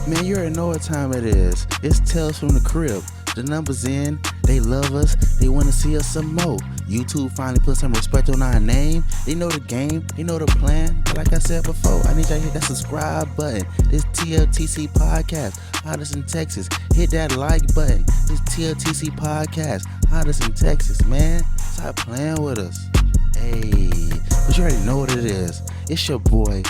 Man, you already know what time it is. It's Tales from the Crib. The numbers in, they love us, they want to see us some more. YouTube finally put some respect on our name. They know the game, they know the plan. But like I said before, I need y'all to hit that subscribe button. This TFTC podcast, hottest in Texas. Hit that like button. This TFTC podcast, hottest in Texas, man. Stop playing with us. Hey, but you already know what it is. It's your boy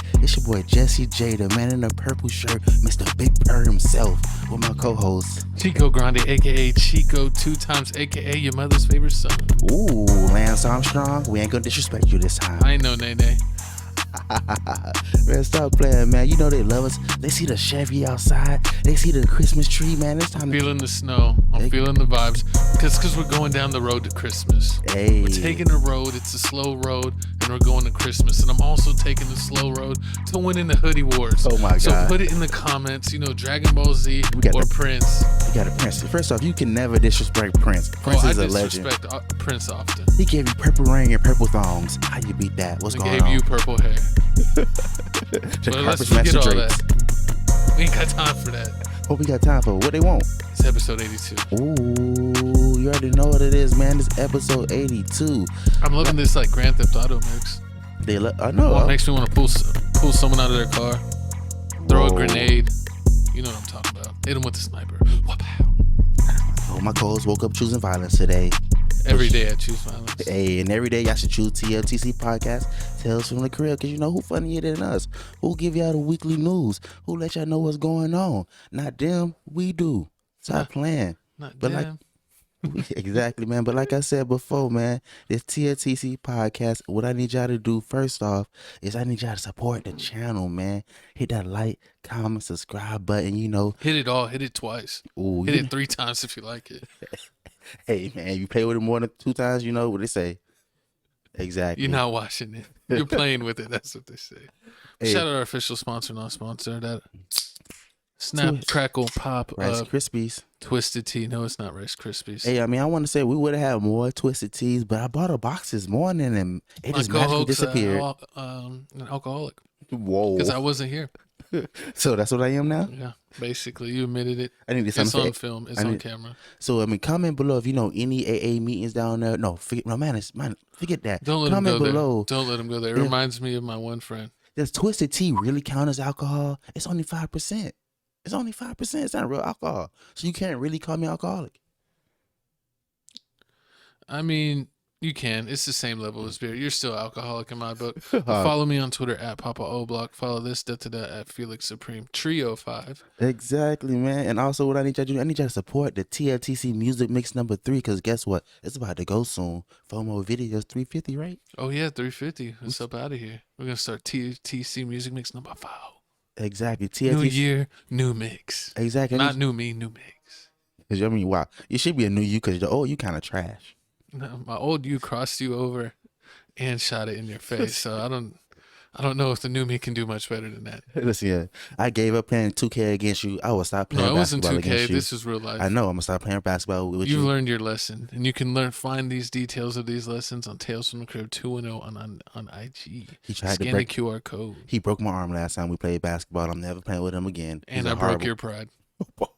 Jesse J, the man in the purple shirt, Mr. Big Purr himself, with my co-host Chico Grande, aka Chico 2 times, aka your mother's favorite son. Ooh, Lance Armstrong. We ain't gonna disrespect you this time. I ain't no Nene. Man, stop playing, man. You know they love us. They see the Chevy outside. They see the Christmas tree, man. It's time Feeling the snow. I'm feeling the vibes. Because we're going down the road to Christmas. Hey. We're taking the road. It's a slow road. And we're going to Christmas. And I'm also taking the slow road to winning the hoodie wars. Oh, my God. So put it in the comments. You know, Dragon Ball Z or Prince. You got a Prince. First off, you can never disrespect Prince. Prince is a legend. I disrespect Prince often. He gave you purple ring and purple thongs. How you beat that? What's going on? He gave you purple hair. But let's forget all that. We ain't got time for that. What we got time for? What they want? It's episode 82. Ooh, you already know what it is, man. This episode 82. I'm loving this like Grand Theft Auto mix. I know. Well, it makes me want to pull someone out of their car, throw a grenade. You know what I'm talking about. Hit them with the sniper. Oh, my co-host woke up choosing violence today. Every day I choose violence. Hey, and every day y'all should choose TFTC podcast, Tales from the Crib, because you know who funnier than us? Who give y'all the weekly news? Who let y'all know what's going on? Not them, we do. Stop playing. Not but them. Exactly, man. But like I said before, man, this TFTC podcast, what I need y'all to do first off is I need y'all to support the channel, man. Hit that like, comment, subscribe button, you know. Hit it all. Hit it twice. Ooh, hit it 3 times if you like it. Hey, man, you play with it more than 2 times, you know what they say. Exactly. You're not watching it. You're playing with it. That's what they say. Hey. Shout out our official sponsor, not sponsor. That Snap, Crackle, Pop. Rice Krispies. Twisted Tea. No, it's not Rice Krispies. Hey, I mean, I want to say we would have had more Twisted Teas, but I bought a box this morning and it just magically disappeared. An alcoholic. Whoa. Because I wasn't here. So that's what I am now? Yeah, basically. You admitted it. I need to It's on film. It's on camera. So, I mean, comment below if you know any AA meetings down there. No, forget that. Don't let comment him go below. there. Don't let him go there. It reminds me of my one friend. Does Twisted Tea really count as alcohol? It's only 5%. It's only 5%. It's not real alcohol. So you can't really call me alcoholic. I mean, you can. It's the same level as beer. You're still alcoholic in my book. Follow me on Twitter at Papa O'Block. Follow this at Felix Supreme Trio 5. Exactly, man. And also what I need y'all to do, I need y'all to support the TFTC Music Mix number 3 because guess what? It's about to go soon. 4 more videos, 350, right? Oh, yeah, 350. Let's up out of here. We're going to start TFTC Music Mix number 5. Exactly. TFTC. New year, new mix. Exactly. Not new me, new mix. Because, I mean, wow. It should be a new you because the old you kind of trash. No, my old you crossed you over and shot it in your face. So I don't know if the new me can do much better than that. Listen, yeah, I gave up playing 2K against you. I will stop playing basketball against you. No, it wasn't 2K. This is real life. I know. I'm going to stop playing basketball with you. You've learned your lesson. And you can find these details of these lessons on Tales from the Crib 2.0 on IG. He tried Scan to break the QR code. He broke my arm last time we played basketball. I'm never playing with him again. And I broke your pride.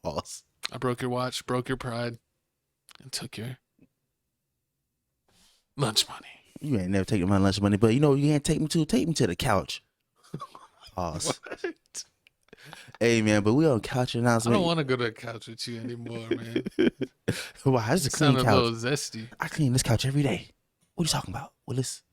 Balls. I broke your watch, broke your pride, and took your lunch money. You ain't never taken my lunch money, but you know you can't take me to the couch. Pause. What? Hey man, but we on couch announcement. I don't want to go to the couch with you anymore, man. Wow, this is a clean couch. A little zesty. I clean this couch every day. What are you talking about, Willis?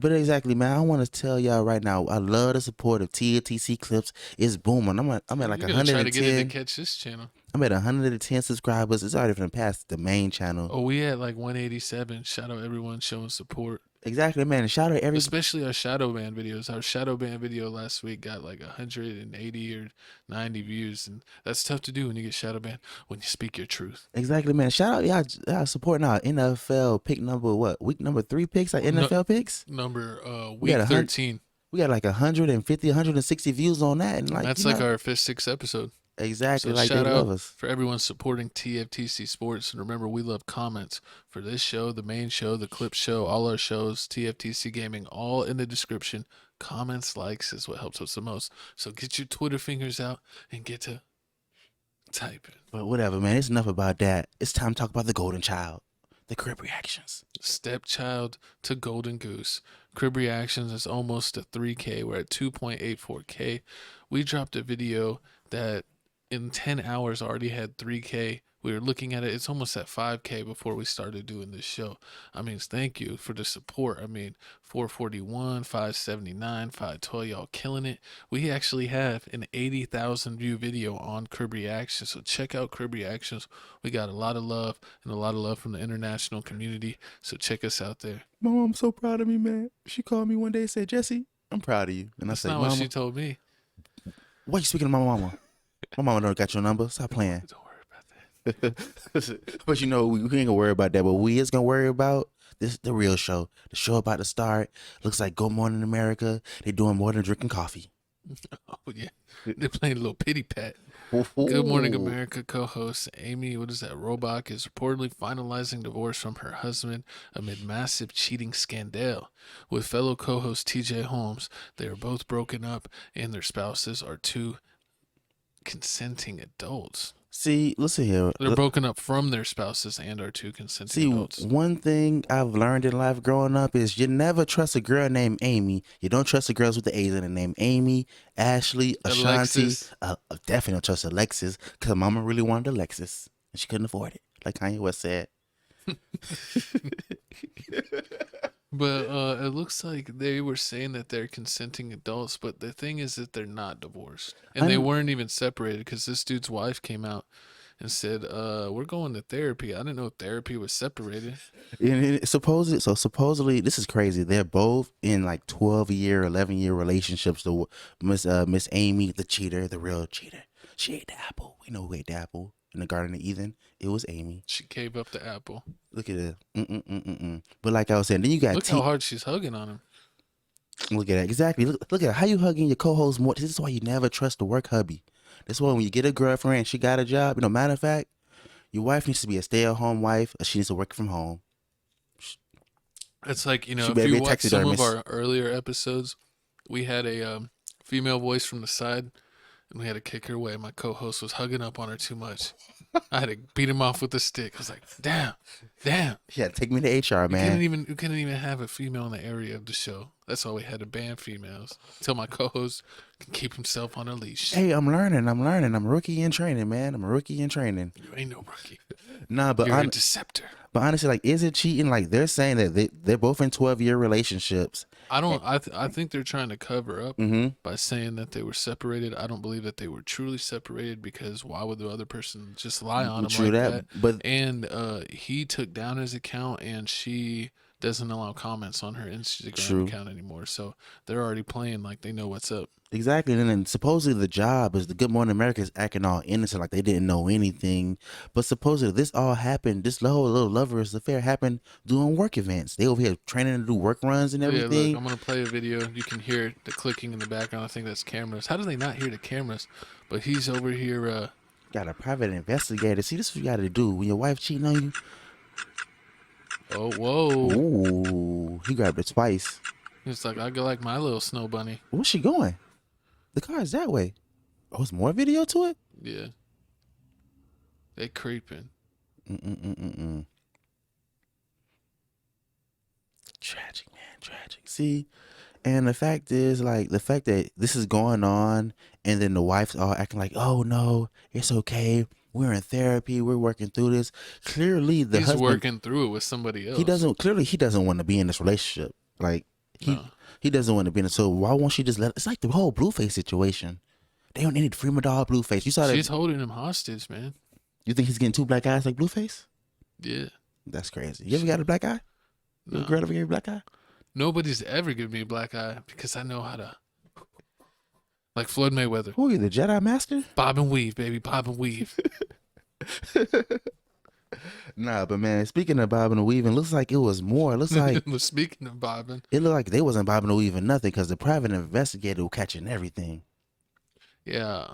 But exactly, man. I want to tell y'all right now. I love the support of TFTC Clips. It's booming. I'm at like 110. Try to get in to catch this channel. I'm at 110 subscribers. It's already from past the main channel. Oh, we at like 187. Shout out everyone showing support. Exactly, man. And shout out especially our shadow band videos. Our shadow band video last week got like 180 or 90 views, and that's tough to do when you get shadow banned when you speak your truth. Exactly, man. Shout out y'all supporting our NFL pick number week number 3 picks, our NFL picks. Week 13. We got like 150, 160 views on that, and like that's like our 5th, 6th episode. Exactly, So like they shout love out us. for everyone supporting TFTC Sports. And remember, we love comments for this show, the main show, the clip show, all our shows, TFTC Gaming, all in the description. Comments, likes is what helps us the most. So get your Twitter fingers out and get to typing. But whatever, man. It's enough about that. It's time to talk about the golden child, the crib reactions. Stepchild to Golden Goose. Crib Reactions is almost a 3K. We're at 2.84K. We dropped a video that in 10 hours already had 3K. We were looking at it. It's almost at 5K before we started doing this show. I mean, thank you for the support. I mean, 441, 579, 512. Y'all killing it. We actually have an 80,000 view video on Crib Reactions. So check out Crib Reactions. We got a lot of love and a lot of love from the international community. So check us out there. My mom's so proud of me, man. She called me one day and said, Jesse, I'm proud of you. And That's I said, not what Mama, she told me. why you speaking to my mama? My mama don't got your number. Stop playing. Don't worry about that. But you know, we ain't gonna worry about that. But we is gonna worry about this, the real show. The show about to start. Looks like Good Morning America. They doing more than drinking coffee. Oh, yeah. They're playing a little pity pat. Good Morning America co-host Amy, Robach, is reportedly finalizing divorce from her husband amid massive cheating scandal. With fellow co-host TJ Holmes, they are both broken up and their spouses are two consenting adults. See, listen here. They're broken up from their spouses and are two consenting adults. One thing I've learned in life growing up is you never trust a girl named Amy. You don't trust the girls with the A's in the name. Amy, Ashley, Ashanti. Alexis. Definitely don't trust Alexis because mama really wanted a Lexus and she couldn't afford it, like Kanye West said. But it looks like they were saying that they're consenting adults, but the thing is that they're not divorced. And they weren't even separated because this dude's wife came out and said, we're going to therapy. I didn't know therapy was separated. And supposedly, this is crazy. They're both in like 12-year, 11-year relationships. The Miss Amy, the cheater, the real cheater. She ate the apple. We know who ate the apple in the Garden of Eden. It was Amy. She gave up the apple. Look at it. But like I was saying, then you got Look how hard she's hugging on him. Look at that. Exactly. Look at how you hugging your co-host more. This is why you never trust the work hubby. That's why when you get a girlfriend, she got a job. You know, matter of fact, your wife needs to be a stay-at-home wife, or she needs to work from home. It's like, you know, if you watch some of our earlier episodes, we had a female voice from the side, and we had to kick her away. My co-host was hugging up on her too much. I had to beat him off with a stick. I was like, damn. Yeah, take me to HR, man. You couldn't even have a female in the area of the show. That's why we had to ban females. Until my co-host can keep himself on a leash. Hey, I'm learning. I'm a rookie in training, man. I'm a rookie in training. You ain't no rookie. Nah, but you're a deceptor. But honestly, like, is it cheating? Like, they're saying that they're both in 12-year relationships. I think they're trying to cover up by saying that they were separated. I don't believe that they were truly separated because why would the other person just lie on him like that? But he took down his account and she doesn't allow comments on her Instagram account anymore. So they're already playing like they know what's up. Exactly. And then supposedly the job is the Good Morning America is acting all innocent, like they didn't know anything. But supposedly this all happened, this whole little lovers affair happened doing work events. They over here training to do work runs and everything. Yeah, look, I'm going to play a video. You can hear the clicking in the background. I think that's cameras. How do they not hear the cameras? But he's over here. Got a private investigator. See, this is what you got to do when your wife cheating on you. Oh, whoa. Ooh, he grabbed it twice. It's like, I go like my little snow bunny. Where's she going? The car is that way. Oh, there's more video to it? Yeah. They creeping. Tragic, man. Tragic. See, and the fact is, like, the fact that this is going on and then the wife's all acting like, oh, no, it's okay. We're in therapy. We're working through this. Clearly, the husband... He's working through it with somebody else. He doesn't want to be in this relationship. Like, he doesn't want to be in it. So why won't she just let... It's like the whole Blueface situation. They don't need Freema Doll Blueface. You saw that? She's holding him hostage, man. You think he's getting two black eyes like Blueface? Yeah. That's crazy. You ever got a black eye? No. Your girl ever gave you a black eye? Nobody's ever given me a black eye because I know how to... Like Floyd Mayweather. Who are you, the Jedi Master? Bob and weave, baby. Bob and weave. Nah, but man, speaking of bobbing and weaving, looks like it was more. It looks like speaking of bobbing, it looked like they wasn't bobbing or weaving nothing because the private investigator was catching everything. Yeah,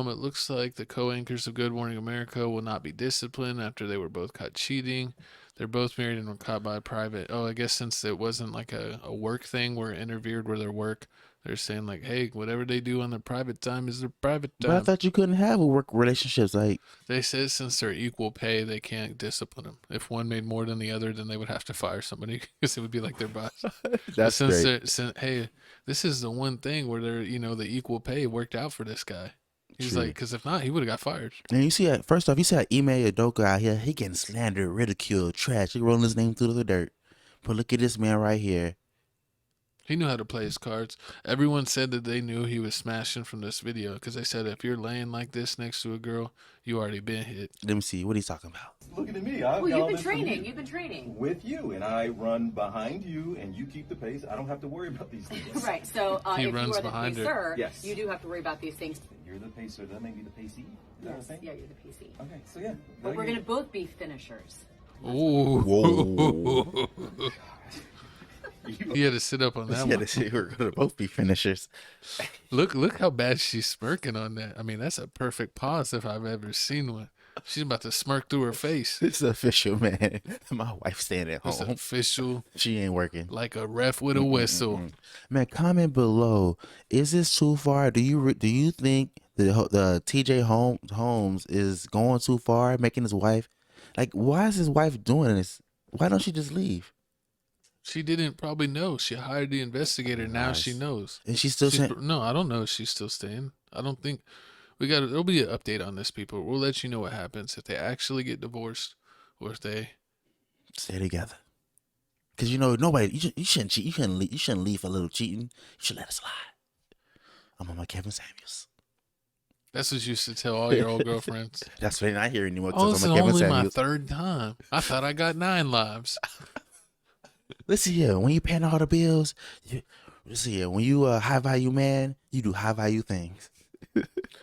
it looks like the co-anchors of Good Morning America will not be disciplined after they were both caught cheating. They're both married and were caught by a private. Oh, I guess since it wasn't like a work thing where it interfered with their work, they're saying like, hey, whatever they do on their private time is their private But I time. thought you couldn't have a work relationships. Like, They said since they're equal pay, they can't discipline them. If one made more than the other, then they would have to fire somebody because it would be like their boss. But that's great. hey, this is the one thing where they're, the equal pay worked out for this guy. He's like, True. because if not, he would have got fired. And you see, first off, you see how Ime Udoka out here, he getting slandered, ridiculed, trash. He rolling his name through the dirt. But look at this man right here. He knew how to play his cards. Everyone said that they knew he was smashing from this video because they said if you're laying like this next to a girl, you already been hit. Let me see. What he's talking about? Looking at me, Well, you've been training. You've been training. with you, and I run behind you, and you keep the pace. I don't have to worry about these things. Right. So He if runs you are the behind her. pacer, Yes. you do have to worry about these things. You're the pacer. That may be the pacey. Is that Yes. the thing? Yeah, you're the PC. Okay, so yeah. But we're gonna both be finishers. Ooh. Whoa. He had to sit up on that Yeah, one. we're going to both be finishers. Look how bad she's smirking on that. I mean, that's a perfect pause if I've ever seen one. She's about to smirk through her face. It's official, man. My wife's staying at It's home. official, She ain't working. like a ref with a whistle. Man, comment below. Is this too far? Do you think the TJ Holmes is going too far, making his wife like? Why is his wife doing this? Why don't she just leave? She didn't probably know. She hired the investigator. Now Nice. she knows. And she's still saying, No, I don't know if she's still staying. I don't think there'll be an update on this, people. We'll let you know what happens if they actually get divorced or if they. stay together. Because nobody. You shouldn't cheat. You shouldn't leave for a little cheating. You should let it slide. I'm on my Kevin Samuels. That's what you used to tell all your old girlfriends. That's what I hear anymore. Oh, 'Cause this is I'm a Kevin only my Samuels. third time. I thought I got 9 lives. Listen here, when you paying all the bills, listen here, when you a high value man, you do high value things.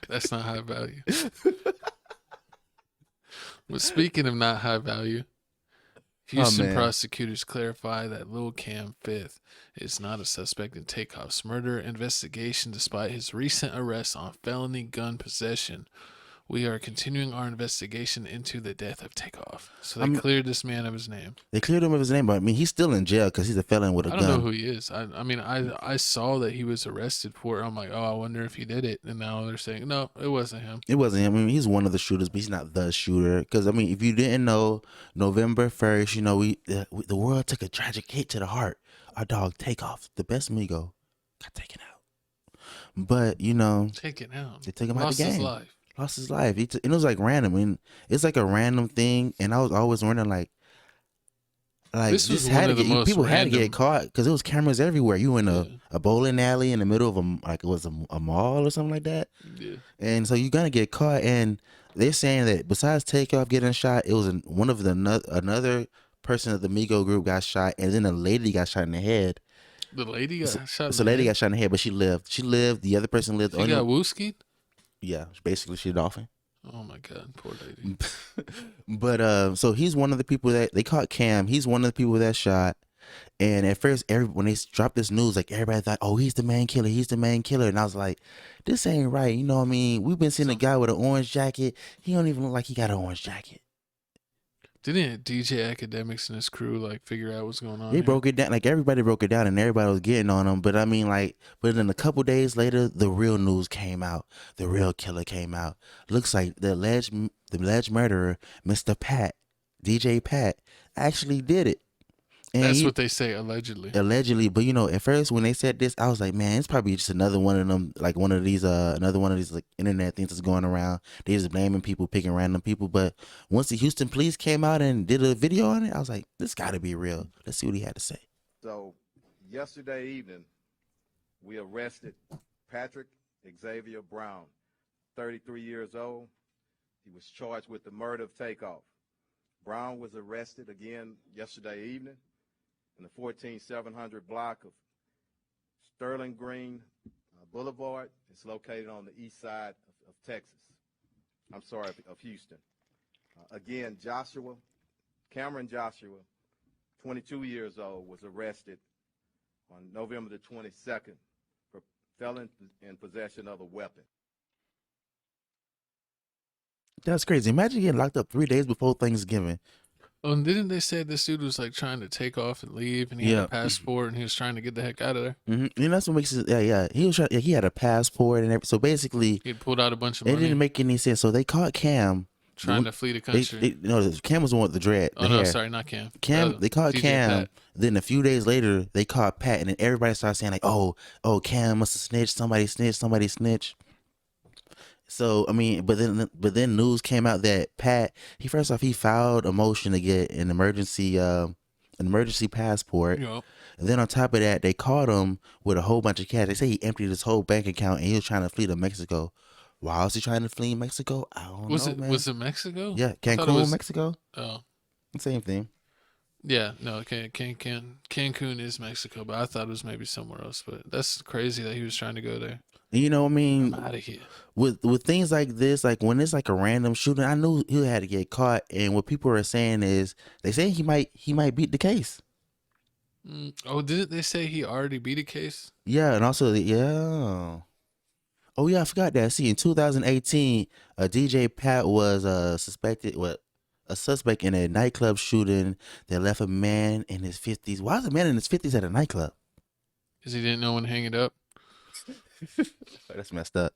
That's not high value. But speaking of not high value, Houston man. prosecutors clarify that Lil Cam Fifth is not a suspect in Takeoff's murder investigation despite his recent arrest on felony gun possession. We are continuing our investigation into the death of Takeoff. So they cleared this man of his name. They cleared him of his name, but I mean, he's still in jail because he's a felon with a I gun. don't know who he is. I mean, I saw that he was arrested for it. I'm like, oh, I wonder if he did it. And now they're saying, no, it wasn't him. It wasn't him. I mean, he's one of the shooters, but he's not the shooter. Because I mean, if you didn't know, November 1st, the world took a tragic hit to the heart. Our dog Takeoff, the best Migo, got taken out. But Taken out. they took him out Lost the game. his life. Lost his life. And it was like random. I mean, it's like a random thing, and I was always wondering like This was had one to of the get most people had to random- get caught because there was cameras everywhere. You in Yeah. a bowling alley in the middle of it was a mall or something like that, Yeah. and so you're gonna get caught. And they're saying that besides Takeoff getting shot, it was another person of the Migo group got shot, and then a lady got shot in the head. The lady got shot. So lady got shot in the head, but she lived. She lived. The other person lived. She got wooskied? Yeah, basically she a dolphin. Oh my God, poor lady. But so he's one of the people that they caught Cam. He's one of the people that shot. And at first, when they dropped this news, like everybody thought, "Oh, he's the main killer. He's the main killer." And I was like, "This ain't right." You know what I mean? We've been seeing a guy with an orange jacket. He don't even look like he got an orange jacket. Didn't DJ Academics and his crew like figure out what's going on? They here? broke it down. Like everybody broke it down, and everybody was getting on him. But I mean, but then a couple days later, the real news came out. The real killer came out. Looks like the alleged murderer, Mr. Pat, DJ Pat, actually did it. And That's what they say allegedly. Allegedly, but at first when they said this, I was like, man, it's probably just another one of them, like another one of these like internet things that's going around. They just blaming people, picking random people. But once the Houston police came out and did a video on it, I was like, this got to be real. Let's see what he had to say. So yesterday evening, we arrested Patrick Xavier Brown, 33 years old. He was charged with the murder of Takeoff. Brown was arrested again yesterday evening in the 14700 block of Sterling Green Boulevard. It's located on the east side of Texas. I'm sorry, of Houston. Again, Cameron Joshua, 22 years old, was arrested on November the 22nd for felon in possession of a weapon. That's crazy. Imagine getting locked up 3 days before Thanksgiving. Oh, and didn't they say this dude was like trying to take off and leave, and he had Yeah. a passport, and he was trying to get the heck out of there? That's what makes it. Yeah. He was trying. Yeah, he had a passport and everything. So basically, He had pulled out a bunch of it money, didn't make any sense. So they caught Cam. trying to flee the country. Cam was the one with the dread. Oh the no, hair. sorry, not Cam. They caught DJ Cam. Pat. Then a few days later, they caught Pat, and then everybody started saying like, "Oh, Cam must have snitched. Somebody snitched." So I mean, but then news came out that Pat, he filed a motion to get an emergency passport. Yup. And then on top of that, they caught him with a whole bunch of cash. They say he emptied his whole bank account and he was trying to flee to Mexico. Why was he trying to flee Mexico? I don't know, man. Was it Mexico? Yeah, I thought it Cancun, was- Mexico. Oh. Same thing. Yeah, no, Cancun is Mexico, but I thought it was maybe somewhere else. But that's crazy that he was trying to go there. And you know, I mean, I'm out of here. with things like this, like when it's like a random shooting, I knew he had to get caught. And what people are saying is they say he might beat the case. Oh, didn't they say he already beat a case? Yeah, and also yeah. Oh yeah, I forgot that. See, in 2018, DJ Pat was a suspect in a nightclub shooting that left a man in his 50s. Why is a man in his 50s at a nightclub? Because he didn't know when to hang it up. That's messed up.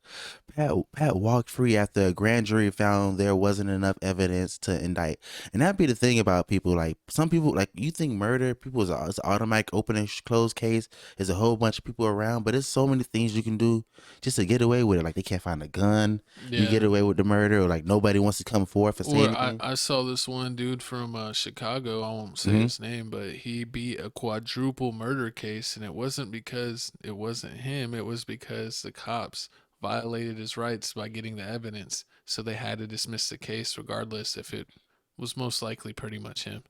Pat walked free after a grand jury found there wasn't enough evidence to indict. And that'd be the thing about people. Like some people, like you think murder, people it's automatic open and closed case. There's a whole bunch of people around, but there's so many things you can do just to get away with it. Like they can't find a gun, you get away with the murder, or like nobody wants to come forth and say anything. I saw this one dude from Chicago. I won't say his name, but he beat a quadruple murder case, and it wasn't because it wasn't him. It was because the cops violated his rights by getting the evidence, so they had to dismiss the case regardless if it was most likely pretty much him.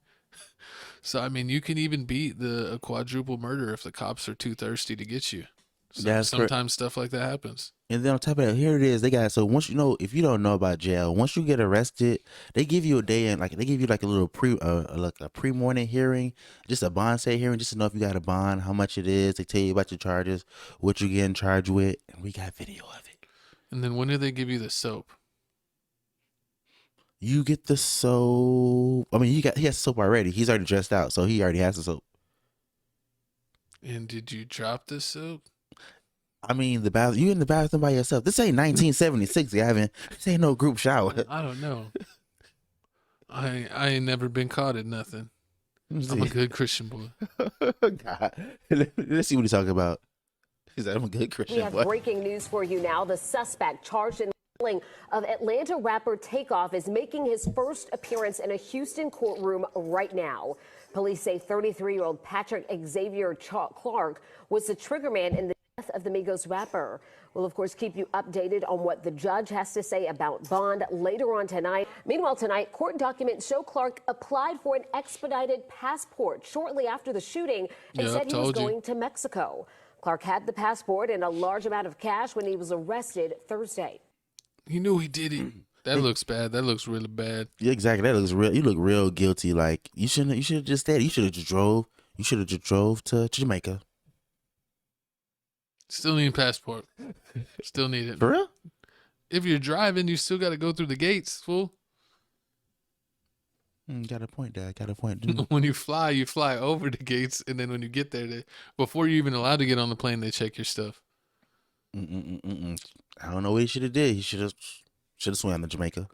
So I mean, you can even beat a quadruple murder if the cops are too thirsty to get you. So sometimes stuff like that happens. And then on top of that, here it is. They got, so once if you don't know about jail, once you get arrested, they give you a day and they give you like a little pre-morning hearing, just a bond state hearing, just to know if you got a bond, how much it is. They tell you about your charges, what you're getting charged with, and we got video of it. And then when do they give you the soap? You get the soap. I mean, he has soap already. He's already dressed out, so he already has the soap. And did you drop the soap? I mean, you in the bathroom by yourself. This ain't 1976, Gavin. This ain't no group shower. I don't know. I ain't never been caught at nothing. I'm a good Christian boy. God. Let's see what he's talking about. He said, I'm a good Christian boy. We have breaking news for you now. The suspect charged in the killing of Atlanta rapper Takeoff is making his first appearance in a Houston courtroom right now. Police say 33-year-old Patrick Xavier Clark was the triggerman in the death of the Migos rapper. We'll, of course, keep you updated on what the judge has to say about bond later on tonight. Meanwhile, tonight, court documents show Clark applied for an expedited passport shortly after the shooting and said he was going to Mexico. Clark had the passport and a large amount of cash when he was arrested Thursday. He knew he did it. That looks bad. That looks really bad. Yeah, exactly. That looks real. You look real guilty. Like you should have just stayed. You should have just drove. You should have just drove to Jamaica. Still need a passport. Still need it. For real? If you're driving, you still got to go through the gates, fool. Got a point, Dad. Got a point. When you fly over the gates, and then when you get there, before you're even allowed to get on the plane, they check your stuff. I don't know what he should have did. He should have swam to Jamaica.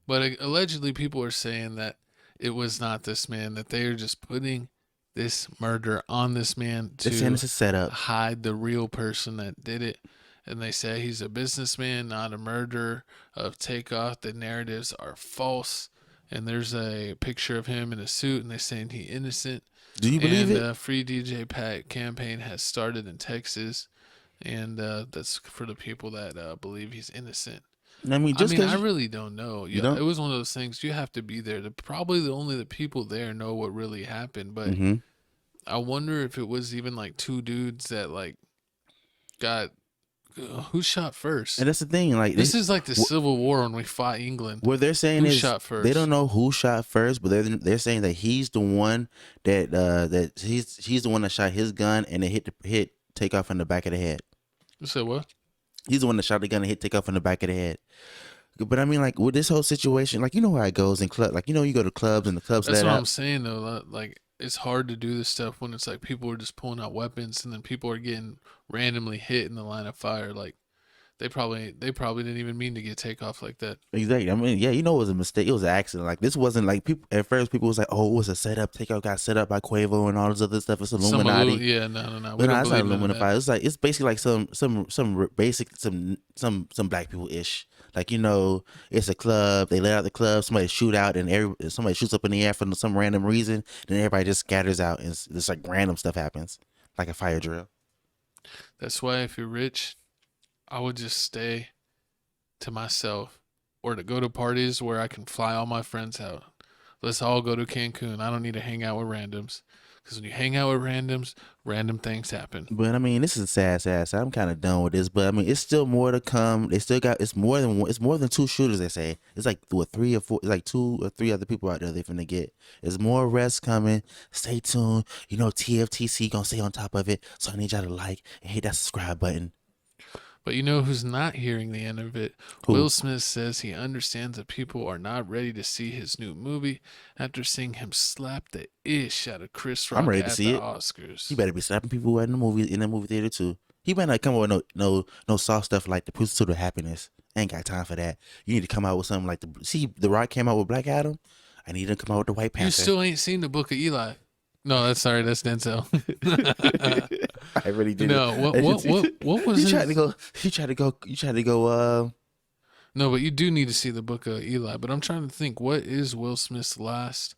But allegedly, people are saying that it was not this man, that they are just putting this murder on this man to It's a setup. hide the real person that did it. And they say he's a businessman, not a murderer of Takeoff. The narratives are false. And there's a picture of him in a suit, and they're saying he's innocent. Do you believe it? And the Free DJ Pat campaign has started in Texas. And that's for the people that believe he's innocent. I mean, I really don't know. It was one of those things. You have to be there. Probably only the people there know what really happened. But I wonder if it was even like two dudes that like got who shot first. And that's the thing. Like this is like the Civil War when we fought England. What they're saying who is shot first? They don't know who shot first, but they're saying that he's the one that he's the one that shot his gun and it hit Takeoff in the back of the head. You said what? He's the one that shot the gun and hit Takeoff in the back of the head. But I mean, like with this whole situation, like you know how it goes in club. Like you know, you go to clubs and the clubs That's let what out. I'm saying though. Like it's hard to do this stuff when it's like people are just pulling out weapons and then people are getting randomly hit in the line of fire. Like they probably didn't even mean to get takeoff like that. Exactly. I mean, yeah, you know, it was a mistake. It was an accident. Like this wasn't like people at first. People was like, "Oh, it was a setup. Takeout got set up by Quavo and all this other stuff. It's Illuminati." Yeah, no. We But no, don't it's not believe none of Illuminati. that. It's like it's basically like some basic some black people ish. Like you know, it's a club. They let out the club. Somebody shoot out, and somebody shoots up in the air for some random reason. Then everybody just scatters out, and it's like random stuff happens, like a fire drill. That's why if you're rich, I would just stay to myself or to go to parties where I can fly all my friends out. Let's all go to Cancun. I don't need to hang out with randoms. Because when you hang out with randoms, random things happen. But I mean, this is sad. I'm kind of done with this. But I mean, it's still more to come. They still got. It's more than two shooters. They say it's like what 3 or 4. It's like 2 or 3 other people out there they finna get. There's more arrests coming. Stay tuned. You know, TFTC gonna stay on top of it. So I need y'all to like and hit that subscribe button. But you know who's not hearing the end of it? Who? Will Smith says he understands that people are not ready to see his new movie after seeing him slap the ish out of Chris Rock I'm ready to at see the it. Oscars. He better be slapping people in the movie theater too. He better not come up with no soft stuff like the Pursuit of Happiness. Ain't got time for that. You need to come out with something like The Rock came out with Black Adam. I need to come out with the White Panther. You still ain't seen the Book of Eli. No, that's Denzel. I really did. No, what was You tried to go. No, but you do need to see the Book of Eli. But I'm trying to think, what is Will Smith's last,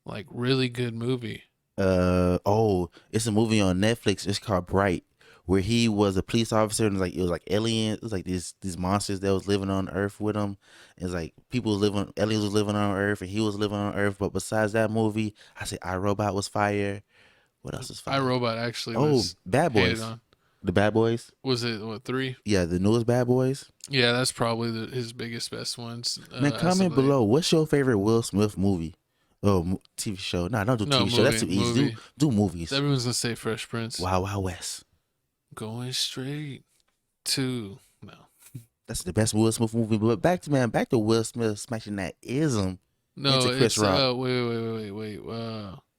like, really good movie? It's a movie on Netflix. It's called Bright, where he was a police officer and it was like aliens. It was like these monsters that was living on Earth with him. It's like aliens was living on Earth and he was living on Earth. But besides that movie, I say iRobot was fire. What else is fire? iRobot actually was Bad hated Boys. on. The Bad Boys. Was it, 3? Yeah, the newest Bad Boys. Yeah, that's probably his biggest, best ones. Man, comment below. What's your favorite Will Smith movie? Oh, TV show. No, don't do TV show. That's too easy. Movie. Do movies. Everyone's going to say Fresh Prince. Wild Wild West. Going straight to... No. That's the best Will Smith movie. But back to Will Smith smashing that ism No, into Chris it's... Rock. Wait.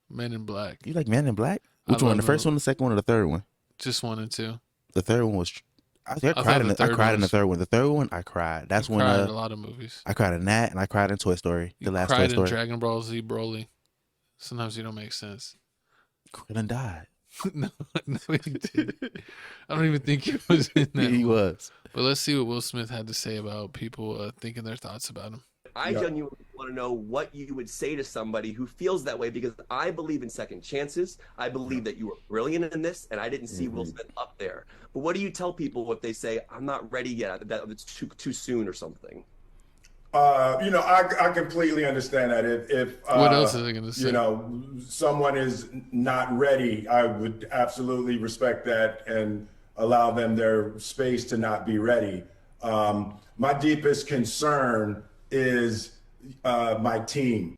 Men in Black. You like Man in Black? Which one? The first one, the second one, or the third one? Just 1 and 2. The third one was... I cried in the third one. The third one, I cried. That's when cried in a lot of movies. I cried in that, and I cried in Toy Story. The last Toy Cried Story. in Dragon Ball Z Broly. Sometimes you don't make sense. Krillin died. no, he did. I don't even think he was in that. He was. But let's see what Will Smith had to say about people thinking their thoughts about him. I genuinely want to know what you would say to somebody who feels that way, because I believe in second chances. I believe that you were brilliant in this, and I didn't see Will Smith up there. But what do you tell people if they say, I'm not ready yet, that it's too soon or something? I completely understand that. If what else is I going to say? Someone is not ready, I would absolutely respect that and allow them their space to not be ready. My deepest concern is my team.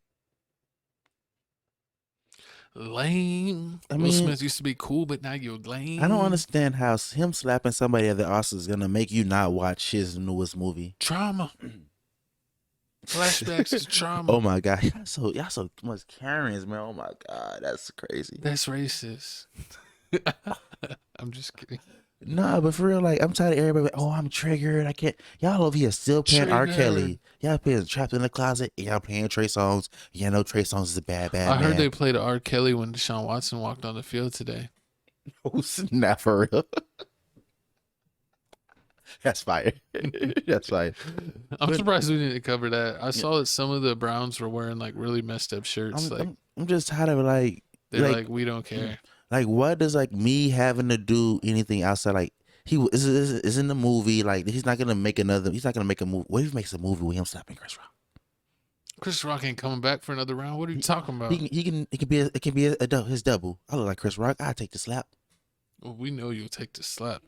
Lame. Will Smith used to be cool, but now you're lame. I don't understand how him slapping somebody at the Oscars is gonna make you not watch his newest movie. Trauma. Flashbacks to trauma. Oh my God, y'all so much Karens, man. Oh my God, that's crazy. That's racist. I'm just kidding. Nah, but for real, like I'm tired of everybody. Oh, I'm triggered. I can't. Y'all over here still playing R. Kelly. Y'all playing Trapped in the Closet. Y'all playing Trey Songz. Yeah, no, Trey Songz is a bad man. I heard they played R. Kelly when Deshaun Watson walked on the field today. Oh, snap, for real. That's fire. That's fire. I'm surprised we didn't cover that. I saw that some of the Browns were wearing like really messed up shirts. I'm just tired of like they're like we don't care. Like, what does like me having to do anything outside? Like, he is in the movie. Like, he's not gonna make another. He's not gonna make a movie. What if he makes a movie with him slapping Chris Rock? Chris Rock ain't coming back for another round. What are you talking about? It can be his double. I look like Chris Rock. I take the slap. Well, we know you'll take the slap,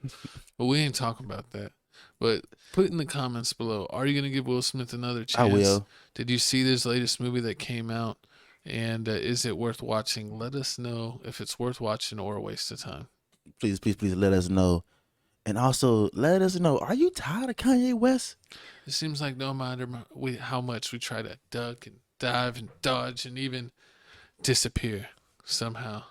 but we ain't talking about that. But put in the comments below. Are you gonna give Will Smith another chance? I will. Did you see this latest movie that came out? And is it worth watching? Let us know if it's worth watching or a waste of time. Please let us know. And also, let us know, are you tired of Kanye West? It seems like no matter how much we try to duck and dive and dodge and even disappear, somehow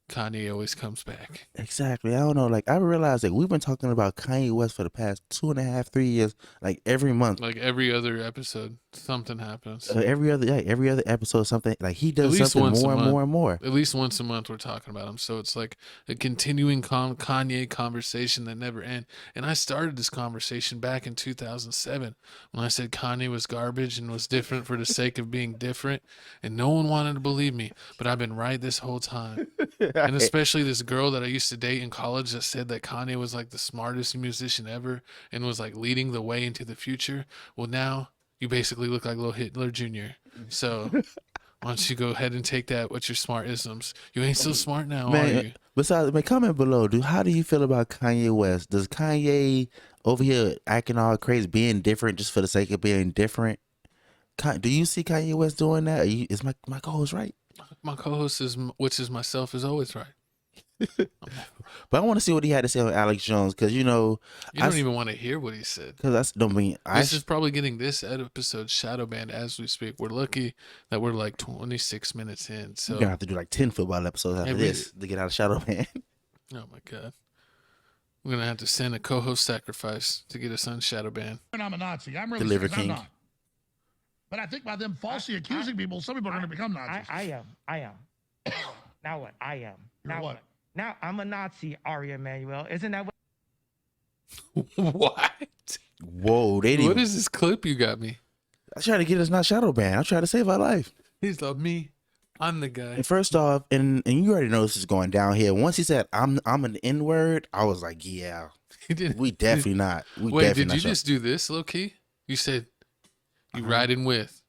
Kanye always comes back. Exactly. I don't know. Like, I realized that we've been talking about Kanye West for the past 2.5, 3 years, like every month. Like every other episode, something happens. Every other episode, something like he does At least something once a more and month. more and more. At least once a month we're talking about him. So it's like a continuing Kanye conversation that never ends. And I started this conversation back in 2007 when I said Kanye was garbage and was different for the sake of being different. And no one wanted to believe me. But I've been right this whole time. And especially this girl that I used to date in college that said that Kanye was like the smartest musician ever and was like leading the way into the future. Well, now you basically look like Lil Hitler Jr. So why don't you go ahead and take that with your smart isms? You ain't so smart now, are you? Besides, man, comment below, dude. How do you feel about Kanye West? Does Kanye over here acting all crazy, being different just for the sake of being different? Do you see Kanye West doing that? Is my co-host right? My co-host which is myself, is always right. But I want to see what he had to say on Alex Jones, because you don't even want to hear what he said. Because this is probably getting this episode shadow banned as we speak. We're lucky that we're like 26 minutes in. So we're gonna have to do like 10 football episodes after this to get out of shadow ban. Oh my god, we're gonna have to send a co-host sacrifice to get us on shadow ban. I'm a Nazi. I'm really Deliver serious. King. I'm not. But I think by them falsely accusing people, some people are going to become Nazis. I am. Now what? I am. You're Now what? Now I'm a Nazi, Ari Emanuel. Isn't that what? What? Whoa, What is this clip you got me? I try to get us not shadow banned. I try to save our life. He's like me. I'm the guy. And first off, and you already know this is going down here. Once he said I'm an N-word, I was like, yeah, we definitely not. Wait, did you just do this, low key? You said you riding with.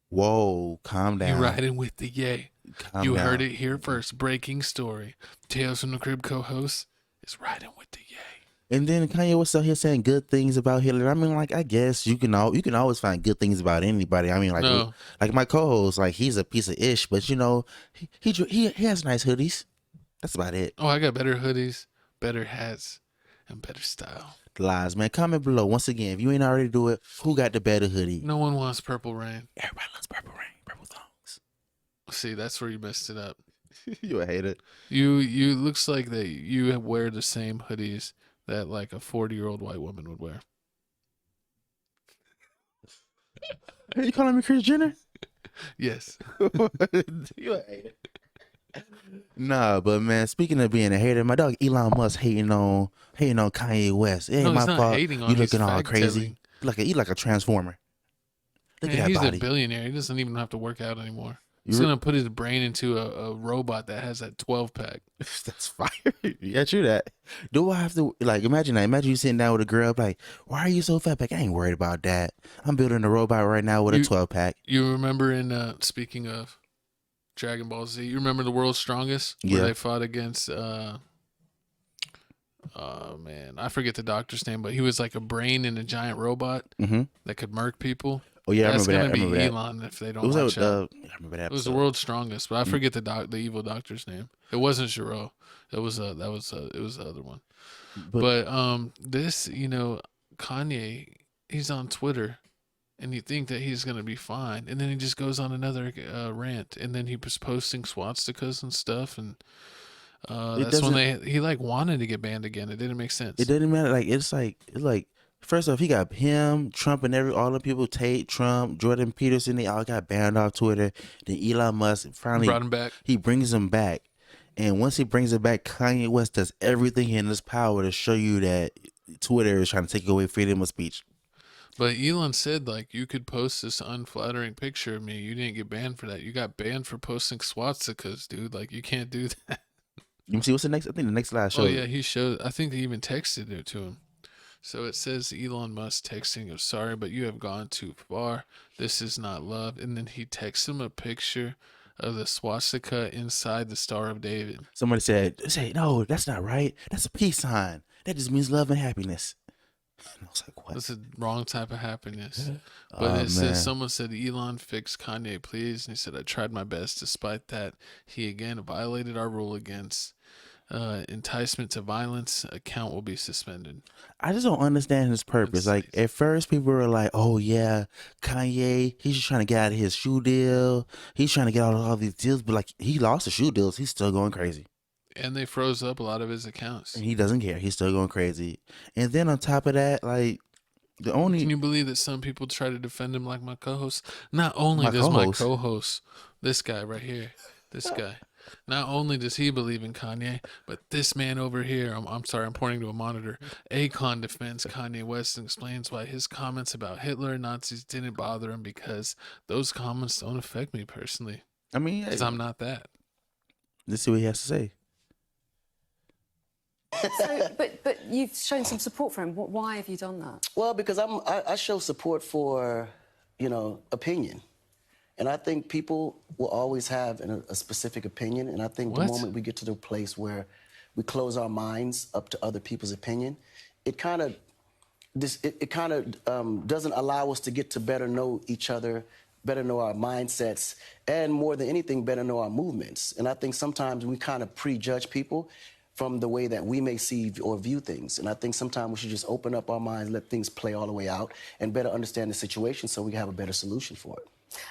Whoa, calm down. You riding with the yay. Calm down. Heard it here first. Breaking story. Tales from the Crib co-host is riding with the yay. And then Kanye was out here saying good things about Hitler. I mean, like, I guess you can always find good things about anybody. I mean, like, No. like my co-host, like, he's a piece of ish, but you know, he has nice hoodies. That's about it. Oh, I got better hoodies, better hats, and better style. Lies, man. Comment below once again if you ain't already do it. Who got the better hoodie? No one wants Purple Rain. Everybody loves Purple Rain, purple thongs. See, that's where you messed it up. You a hater. You looks like that you wear the same hoodies that like a 40-year-old white woman would wear. Are you calling me Kris Jenner? Yes. You a hater. Nah, but man, speaking of being a hater, my dog Elon Musk hating on Kanye West. It ain't No, my he's not fault. hating on You him, he's looking all fact-telling. crazy. You like a transformer. Look Man, at that he's body. a billionaire. He doesn't even have to work out anymore. He's You- gonna put his brain into a robot that has that 12-pack. That's fire. Yeah, true that. Do I have to imagine that? Imagine you sitting down with a girl like, why are you so fat? Like, I ain't worried about that. I'm building a robot right now with a 12-pack. You remember in speaking of Dragon Ball Z, you remember the World's Strongest? Where Yeah. they fought against oh man, I forget the doctor's name, but he was like a brain in a giant robot that could murk people. Oh yeah, That's I gonna remember be that. Elon if they don't Was watch that, out. I remember that. It was the episode. World's Strongest, but I forget the evil doctor's name. It wasn't Giro. It was it was the other one. But this, Kanye, he's on Twitter, and you think that he's gonna be fine, and then he just goes on another rant, and then he was posting swastikas and stuff, and that's when he wanted to get banned again. It didn't make sense. It didn't matter. It's like first off, he got him, Trump, and all the people. Tate, Trump, Jordan Peterson. They all got banned off Twitter. Then Elon Musk finally Brought him back. He brings him back, and once he brings it back, Kanye West does everything in his power to show you that Twitter is trying to take away freedom of speech. But Elon said, you could post this unflattering picture of me. You didn't get banned for that. You got banned for posting swastikas, dude. You can't do that. Let me see what's the next. I think the next slide shows. Oh yeah, he showed. I think they even texted it to him. So it says Elon Musk texting, "I'm sorry, but you have gone too far. This is not love." And then he texts him a picture of the swastika inside the Star of David. Somebody said, no, that's not right. That's a peace sign. That just means love and happiness. And I was like, what? That's the wrong type of happiness. But says someone said, "Elon, fix Kanye, please." And he said, "I tried my best. Despite that, he again violated our rule against enticement to violence, account will be suspended. I just don't understand his purpose. Like at first, people were like, "Oh yeah, Kanye, he's just trying to get out of his shoe deal. He's trying to get out of all these deals." But like, he lost the shoe deals. He's still going crazy. And they froze up a lot of his accounts. And he doesn't care. He's still going crazy. And then on top of that, like the only Can you believe that some people try to defend him like my co-host? Not only does my co-host, this guy right here, this guy, not only does he believe in Kanye, but this man over here, I'm sorry, I'm pointing to a monitor. Akon defends Kanye West and explains why his comments about Hitler and Nazis didn't bother him because those comments don't affect me personally. I mean, because I'm not that. Let's see what he has to say. So, but you've shown some support for him. Why have you done that? Well, because I show support for, opinion. And I think people will always have a specific opinion. And I think the moment we get to the place where we close our minds up to other people's opinion, it kind of doesn't allow us to get to better know each other, better know our mindsets, and more than anything, better know our movements. And I think sometimes we kind of prejudge people from the way that we may see or view things. And I think sometimes we should just open up our minds, let things play all the way out, and better understand the situation so we can have a better solution for it.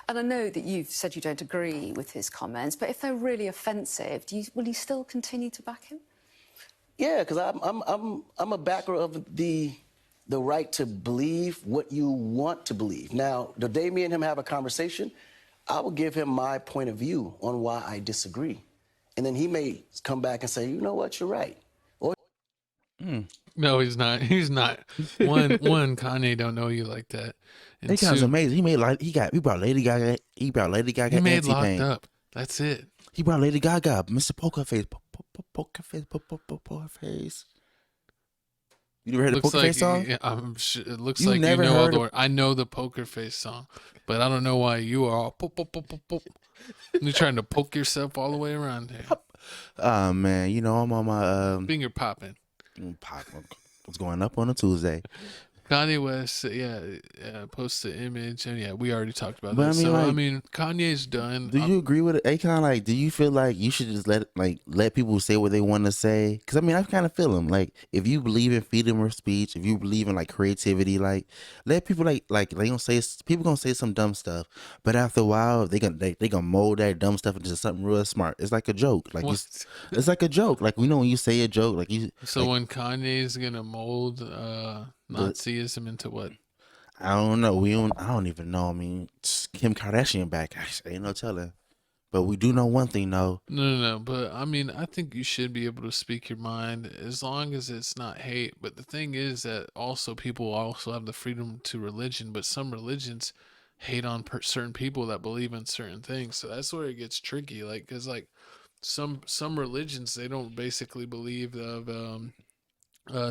And I know that you've said you don't agree with his comments, but if they're really offensive, will you still continue to back him? Yeah, because I'm a backer of the right to believe what you want to believe. Now, the day me and him have a conversation, I will give him my point of view on why I disagree. And then he may come back and say, you know what, you're right. Or No, he's not. He's not. One, Kanye don't know you like that. And That guy's amazing. He brought Lady Gaga. He brought Lady Gaga. He made Locked Anti-Pain. Up. That's it. He brought Lady Gaga. Mr. Poker Face. Poker Face. Poker Face. You never heard the Poker Face song? Yeah, it looks like you know all the words. I know the Poker Face song, but I don't know why you are all pop, pop, pop, pop, pop. You're trying to poke yourself all the way around here. Man, I'm on my finger popping. What's going up on a Tuesday? Kanye West, posts the image, and we already talked about But that. I mean, Kanye's done. Do you agree with it, Akon? Like, do you feel like you should just let people say what they want to say? Because I kind of feel them. Like, if you believe in freedom of speech, if you believe in creativity, let people they gonna say people gonna say some dumb stuff, but after a while they gonna mold that dumb stuff into something real smart. It's like a joke. It's like a joke. Like, when you say a joke, when Kanye's gonna mold Nazism into what? I don't know. I don't even know. Kim Kardashian back. Ain't no telling. But we do know one thing, though. No. But I think you should be able to speak your mind as long as it's not hate. But the thing is that also people also have the freedom to religion. But some religions hate on certain people that believe in certain things. So that's where it gets tricky. Because some religions, they don't basically believe of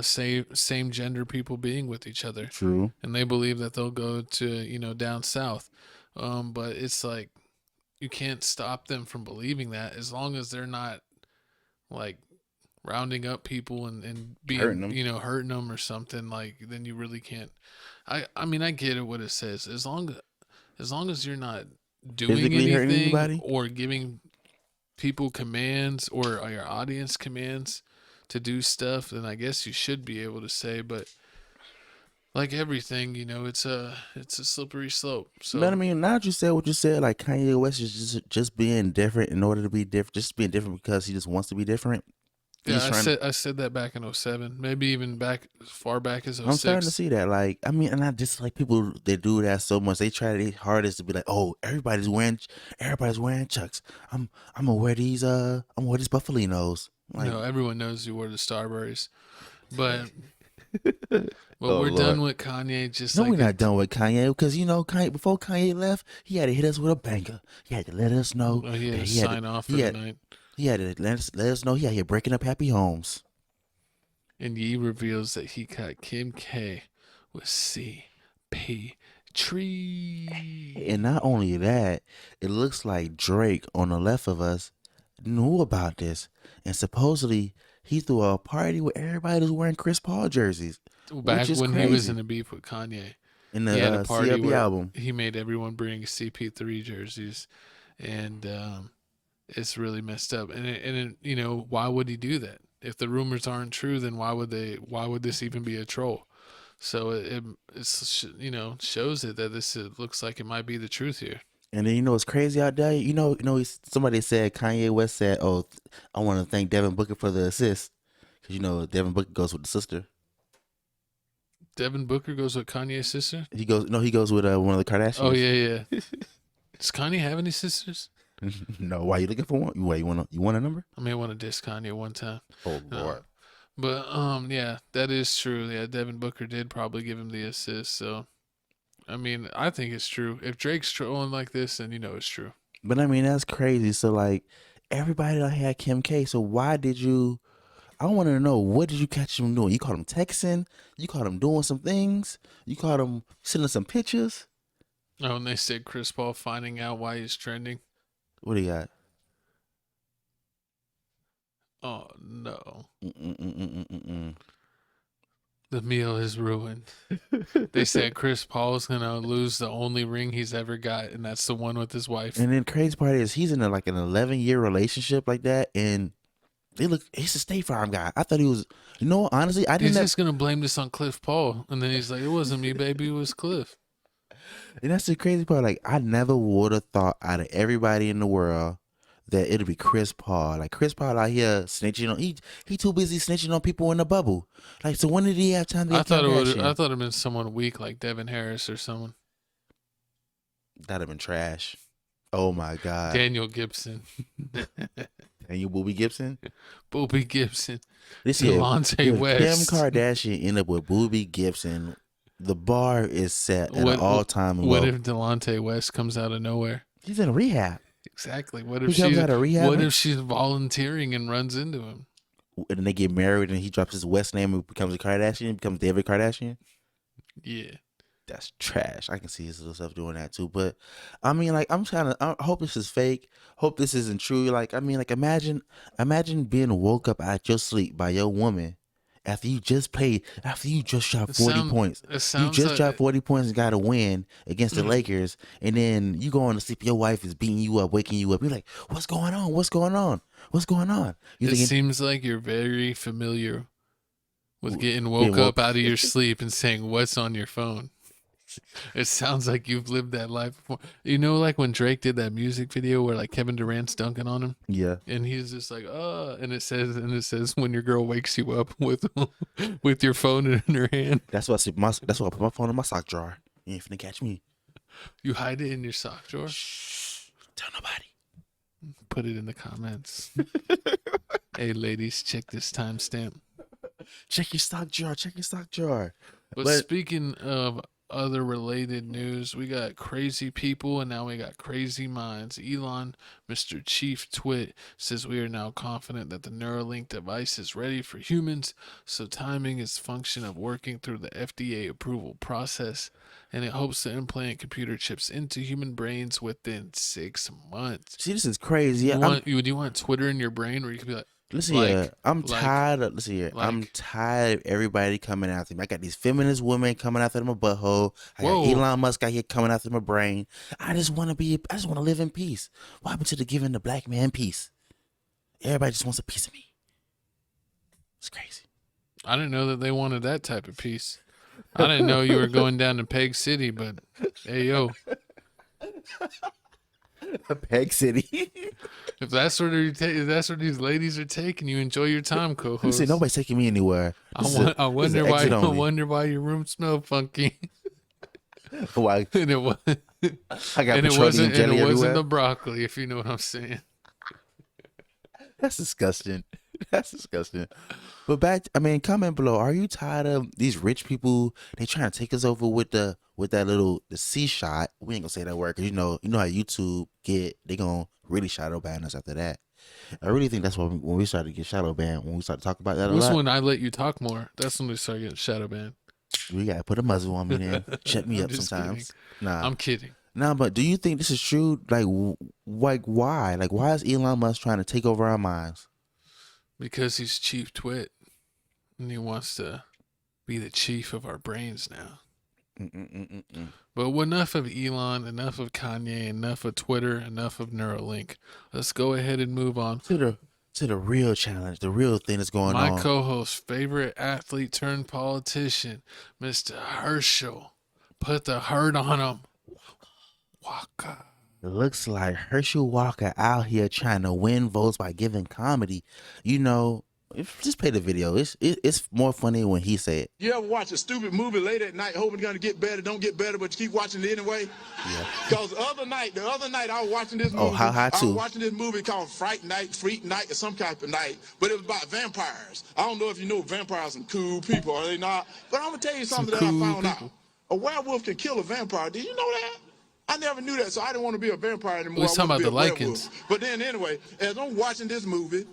same gender people being with each other. True. And they believe that they'll go to down south, but it's like you can't stop them from believing that as long as they're not rounding up people and being hurting them or something. Then you really can't. I get it what it says, as long as you're not doing Physically hurting anything anybody? or giving people commands or your audience commands to do stuff, then I guess you should be able to say. But like everything, it's a slippery slope. So, but now that you said what you said, Kanye West is just being different in order to be different, just being different because he just wants to be different. Yeah, I said that back in 2007, maybe even back as far back as 2006. I'm starting to see that. And I just people that do that so much. They try their hardest to be like, oh, everybody's wearing Chucks. I'm gonna wear these Buffalinos. No, everyone knows you wore the Starburys, but we're done with Kanye. We're not done with Kanye because Kanye, before Kanye left, he had to hit us with a banger. He had to let us know. He had to sign off for the night. He had to let us know he had here breaking up happy homes. And Ye reveals that he caught Kim K with CP Tree. And not only that, it looks like Drake on the left of us knew about this, and supposedly he threw a party where everybody was wearing Chris Paul jerseys. Back when he was in a beef with Kanye, in the he had a party CLB where album, he made everyone bring CP3 jerseys, and it's really messed up. And why would he do that? if the rumors aren't true, then why would this even be a troll? So it's shows it that looks like it might be the truth here. And then it's crazy out there. Somebody said Kanye West said, "Oh, I want to thank Devin Booker for the assist," because Devin Booker goes with the sister. Devin Booker goes with Kanye's sister? He goes with one of the Kardashians. Oh yeah. Does Kanye have any sisters? No. Why you looking for one? You want a number? I may want to diss Kanye one time. Oh Lord. But yeah, that is true. Yeah, Devin Booker did probably give him the assist. So, I mean, I think it's true. If Drake's trolling like this, then it's true. But I mean, that's crazy. So like, everybody had Kim K. So why did you? I want to know, what did you catch him doing? You caught him texting? You caught him doing some things? You caught him sending some pictures? Oh, and they said Chris Paul finding out why he's trending. What do you got? Oh no. Mm-mm-mm-mm-mm-mm. The meal is ruined. They said Chris Paul's gonna lose the only ring he's ever got, and that's the one with his wife. And then crazy part is he's in an 11-year relationship like that, and he's a State Farm guy. I thought he was, honestly, I didn't. He's just gonna blame this on Cliff Paul, and then he's like, "It wasn't me, baby. It was Cliff." And that's the crazy part. Like, I never would have thought out of everybody in the world that it'd be Chris Paul. Like, Chris Paul out here snitching on. He too busy snitching on people in the bubble. Like, so when did he have time to get Kardashian? I thought it'd been someone weak like Devin Harris or someone. That'd have been trash. Oh my God. Daniel Gibson. Daniel Booby Gibson? Booby Gibson. This Delonte West. Kim Kardashian ended up with Booby Gibson. The bar is set at an all-time low. What if Delonte West comes out of nowhere? He's in rehab. Exactly. What if He comes out of rehab? What if she's volunteering and runs into him? And then they get married and he drops his West name and becomes a Kardashian, becomes David Kardashian? Yeah. That's trash. I can see his little stuff doing that too. But I mean, like, I hope this is fake. Hope this isn't true. Like, I mean, like, imagine being woke up out your sleep by your woman after you just shot 40 points. You just shot 40 points and got a win against the Lakers. And then you going to sleep. Your wife is beating you up, waking you up. You're like, what's going on? What's going on? What's going on? It seems like you're very familiar with getting woke up out of your sleep and saying, what's on your phone? It sounds like you've lived that life before. Like when Drake did that music video where like Kevin Durant's dunking on him. Yeah. And he's just like, and it says when your girl wakes you up with your phone in her hand. That's why I put my phone in my sock drawer. You ain't finna catch me. You hide it in your sock drawer? Shh. Tell nobody. Put it in the comments. Hey ladies, check this timestamp. Check your sock drawer. Check your sock drawer. But speaking of other related news, we got crazy people and now we got crazy minds. Elon, Mr. Chief Twit, says we are now confident that the Neuralink device is ready for humans, so timing is function of working through the FDA approval process, and it hopes to implant computer chips into human brains within 6 months. See, this is crazy. Do you want Twitter in your brain where you could be like, listen here, I'm tired of everybody coming after me. I got these feminist women coming after my butthole. I got Elon Musk out here coming after my brain. I just want to live in peace. What happened to giving the black man peace? Everybody just wants a piece of me. It's crazy. I didn't know that they wanted that type of peace. I didn't know you were going down to Peg City, but hey, yo. Peg City. If that's where these ladies are taking you, enjoy your time, co-host. You say nobody's taking me anywhere. I wonder why your room smelled funky. Why? And it was. I got petroleum jelly everywhere. It wasn't the broccoli, if you know what I'm saying. That's disgusting. That's disgusting. But comment below. Are you tired of these rich people? They trying to take us over with the C shot. We ain't gonna say that word because you know how YouTube they gonna really shadow ban us after that. I really think that's when we started to get shadow banned. When we started talking about that a lot. That's when I let you talk more. That's when we started getting shadow banned. We gotta put a muzzle on me then. Shut me up sometimes. Kidding. Nah, I'm kidding. Nah, but do you think this is true? Like why? Like, why is Elon Musk trying to take over our minds? Because he's Chief Twit, and he wants to be the chief of our brains now. But enough of Elon, enough of Kanye, enough of Twitter, enough of Neuralink. Let's go ahead and move on to to the real challenge, the real thing that's going My on. co-host, favorite athlete turned politician, Mr. Herschel. Put the hurt on him. Waka. It looks like Herschel Walker out here trying to win votes by giving comedy. You know, just play the video. It's more funny when he say it. You ever watch a stupid movie late at night hoping it's going to get better, don't get better, but you keep watching it anyway? Yeah. Because the other night I was watching this movie. Oh, how high I too? was watching this movie called Freak Night, or some type of night, but it was about vampires. I don't know if you know vampires are some cool people, are they not? But I'm going to tell you something that I found out. A werewolf can kill a vampire. Did you know that? I never knew that, so I didn't want to be a vampire anymore. We talking about the lichens. But then anyway, as I'm watching this movie,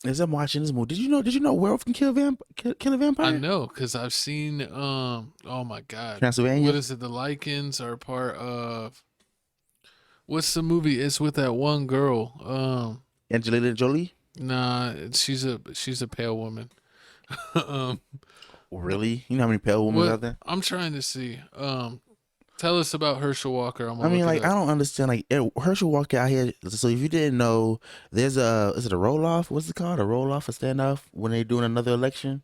As I'm watching this movie, did you know werewolf can kill a vampire? I know, because I've seen, oh my God. Transylvania? What is it? The lichens are part of, what's the movie? It's with that one girl. Angelina Jolie? Nah, she's a pale woman. Really? You know how many pale women out there? I'm trying to see. Tell us about Herschel Walker. I mean, like, I don't understand. Like, Herschel Walker out here. So if you didn't know, there's is it a roll off? What's it called? A roll off, a standoff when they're doing another election?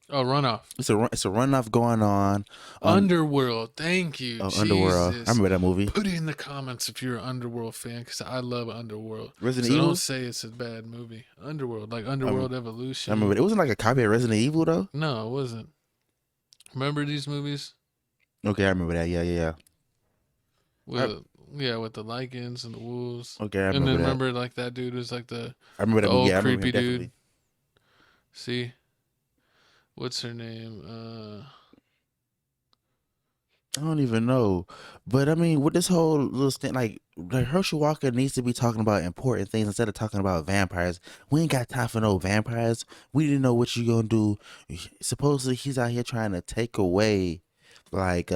Oh, runoff. It's a runoff going on. Underworld. Thank you. Oh, Underworld. I remember that movie. Put it in the comments if you're an Underworld fan, because I love Underworld. Resident so Evil? Don't say it's a bad movie. Underworld, like Underworld Evolution. I remember it wasn't like a copy of Resident Evil though. No, it wasn't. Remember these movies? Okay, I remember that. Yeah. With the lichens and the wolves. Okay, I and remember then that. remember like that dude was like the I remember that the movie. old Yeah, I remember creepy it, dude. definitely. See, what's her name? I don't even know. But I mean, with this whole little thing, like Herschel Walker needs to be talking about important things instead of talking about vampires. We ain't got time for no vampires. We didn't know what you gonna do. Supposedly he's out here trying to take away like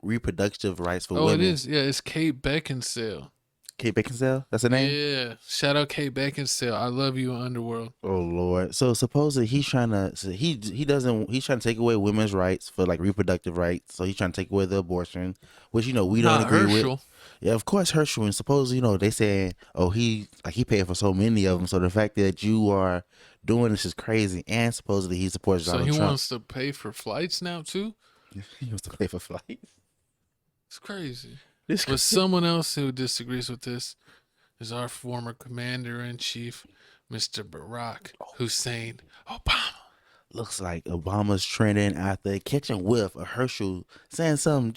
reproductive rights for women. It is. Yeah, it's Kate Beckinsale. Kate Beckinsale? That's her name? Yeah. Shout out Kate Beckinsale. I love you, Underworld. Oh Lord. So supposedly he's trying to he's trying to take away women's rights for like reproductive rights. So he's trying to take away the abortion, which we don't Not agree Herschel. with. Yeah, of course Herschel. And supposedly, they saying, oh, he paid for so many of them. So the fact that you are doing this is crazy. And supposedly he supports Donald Trump. So he wants to pay for flights now too? He wants to pay for flights. It's crazy. This But someone else who disagrees with this is our former commander-in-chief, Mr. Barack Hussein Obama. Looks like Obama's trending after catching whiff of Herschel saying some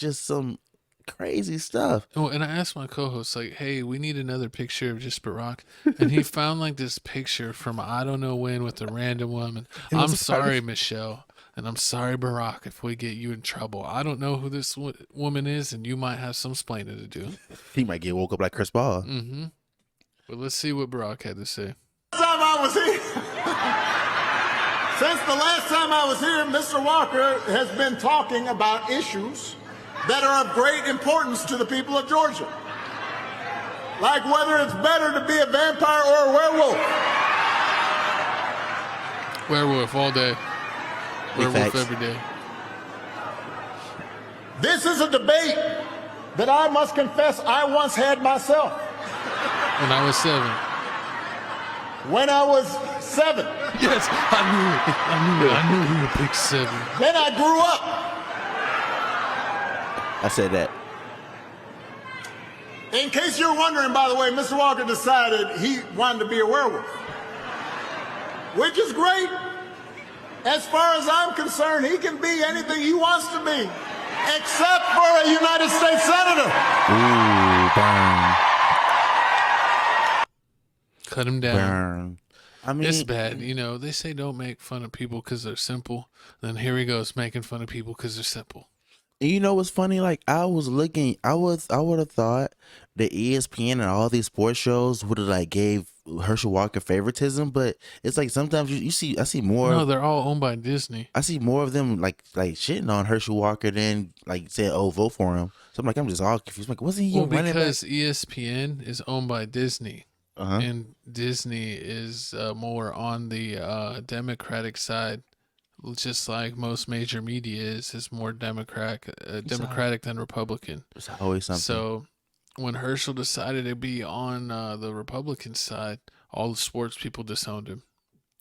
crazy stuff. Oh, and I asked my co-host, like, hey, we need another picture of just Barack. And he found like this picture from I don't know when with a random woman. I'm sorry, Michelle. And I'm sorry, Barack, if we get you in trouble. I don't know who this woman is, and you might have some explaining to do. He might get woke up like Chris Paul. Mm-hmm. But let's see what Barack had to say. Time I was here. Since the last time I was here, Mr. Walker has been talking about issues that are of great importance to the people of Georgia. Like whether it's better to be a vampire or a werewolf. Werewolf all day. Werewolf every day. This is a debate that I must confess I once had myself. When I was 7. When I was 7. Yes, I knew you were big 7. Then I grew up. I said that. In case you're wondering, by the way, Mr. Walker decided he wanted to be a werewolf. Which is great. As far as I'm concerned, he can be anything he wants to be, except for a United States Senator. Ooh, burn. Cut him down. Burn. I mean, it's bad. They say don't make fun of people because they're simple. Then here he goes making fun of people because they're simple. You know what's funny? Like I would have thought that ESPN and all these sports shows would have like gave Herschel Walker favoritism, but it's like sometimes I see more. No, they're all owned by Disney. I see more of them like shitting on Herschel Walker than like saying, "Oh, vote for him." So I'm just all confused. I'm like, wasn't he running because back? ESPN is owned by Disney, Uh-huh. and Disney is more on the Democratic side. Just like most major media is more democratic than Republican. It's always something. So when Herschel decided to be on the Republican side, all the sports people disowned him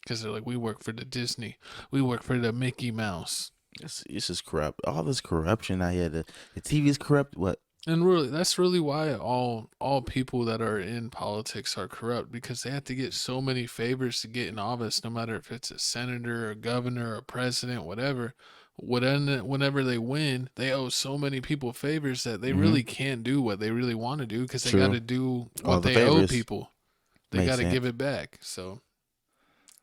because they're like, we work for the Disney, we work for the Mickey Mouse. It's just corrupt. All this corruption out here. The TV is corrupt. What? And really, that's really why all people that are in politics are corrupt, because they have to get so many favors to get in office, no matter if it's a senator, a governor, a president, whatever. Whenever they win, they owe so many people favors that they really can't do what they really want to do, because they got to do what they owe people. They got to give it back. So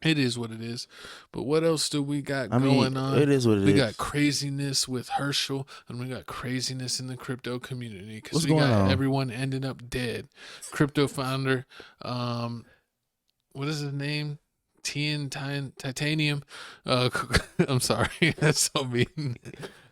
it is what it is. But what else do we got going on? It is what it is. We got craziness with Herschel, and we got craziness in the crypto community, because we going got on? everyone ending up dead. Crypto founder, what is his name? Titanium. I'm sorry. That's so mean.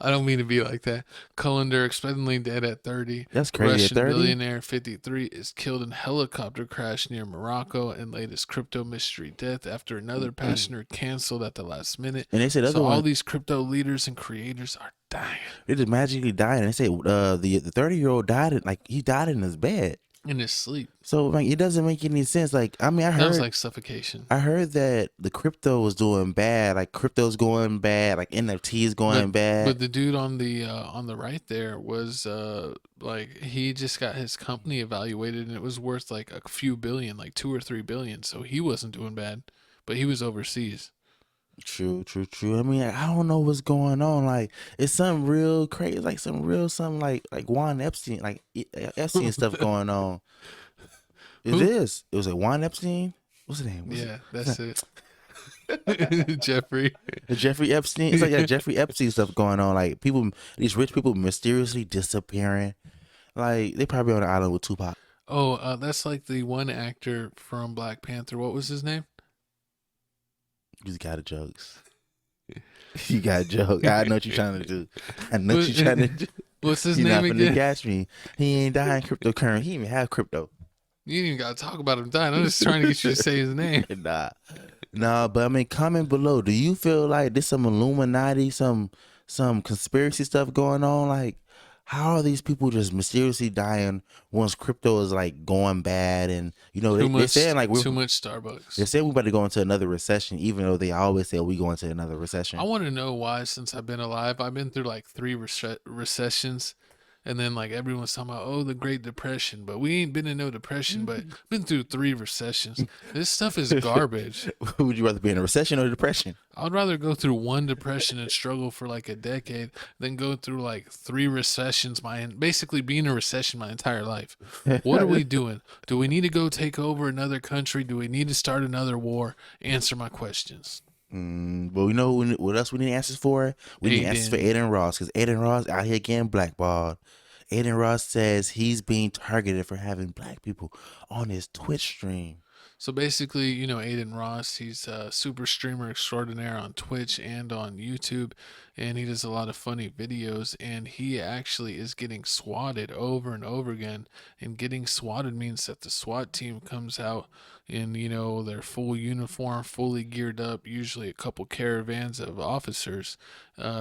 I don't mean to be like that. Cullender expectedly dead at 30. That's crazy. Russian At 30? billionaire 53 is killed in helicopter crash near Morocco, and latest crypto mystery death after another passenger canceled at the last minute. And they said so all these crypto leaders and creators are dying. They just magically died. And they say the 30-year-old died he died in his bed. In his sleep. So like, it doesn't make any sense. Like, I mean, I heard That was like suffocation. I heard that the crypto was doing bad. Like, crypto's going bad. Like, NFT is going bad. But the dude on the right there was like, he just got his company evaluated, and it was worth like a few billion, like 2 or 3 billion. So he wasn't doing bad, but he was overseas. True. I mean, I don't know what's going on. Like, it's something real crazy, like something like Juan Epstein, like Epstein stuff going on. It is. It was like Juan Epstein. What's his name? That's it. Jeffrey Epstein. It's like Jeffrey Epstein stuff going on. Like, these rich people mysteriously disappearing. Like, they probably on an island with Tupac. Oh, that's like the one actor from Black Panther. What was his name? You got jokes. You got a joke. I know what you're trying to do. I know what you're trying to do. What's his You're name not again? finna catch me. He ain't dying cryptocurrency. He even have crypto. You ain't even got to talk about him dying. I'm just trying to get you to say his name. Nah, but I mean, comment below. Do you feel like there's some Illuminati, some conspiracy stuff going on? Like, how are these people just mysteriously dying once crypto is like going bad? And they're saying like too much Starbucks. They're saying we're about to go into another recession, even though they always say we go into another recession. I want to know why. Since I've been alive, I've been through like 3 recessions, and then like everyone's talking about the Great Depression, but we ain't been in no depression, but been through 3 recessions. This stuff is garbage. Would you rather be in a recession or a depression? I'd rather go through 1 depression and struggle for like a decade than go through like 3 recessions, basically be in a recession my entire life. What are we doing? Do we need to go take over another country? Do we need to start another war? Answer my questions. But we know what else we need answers for? We need answers for Aiden Ross, because Aiden Ross out here getting blackballed. Aiden Ross says he's being targeted for having black people on his Twitch stream. So basically, Aiden Ross, he's a super streamer extraordinaire on Twitch and on YouTube, and he does a lot of funny videos, and he actually is getting swatted over and over again. And getting swatted means that the SWAT team comes out in, their full uniform, fully geared up, usually a couple caravans of officers,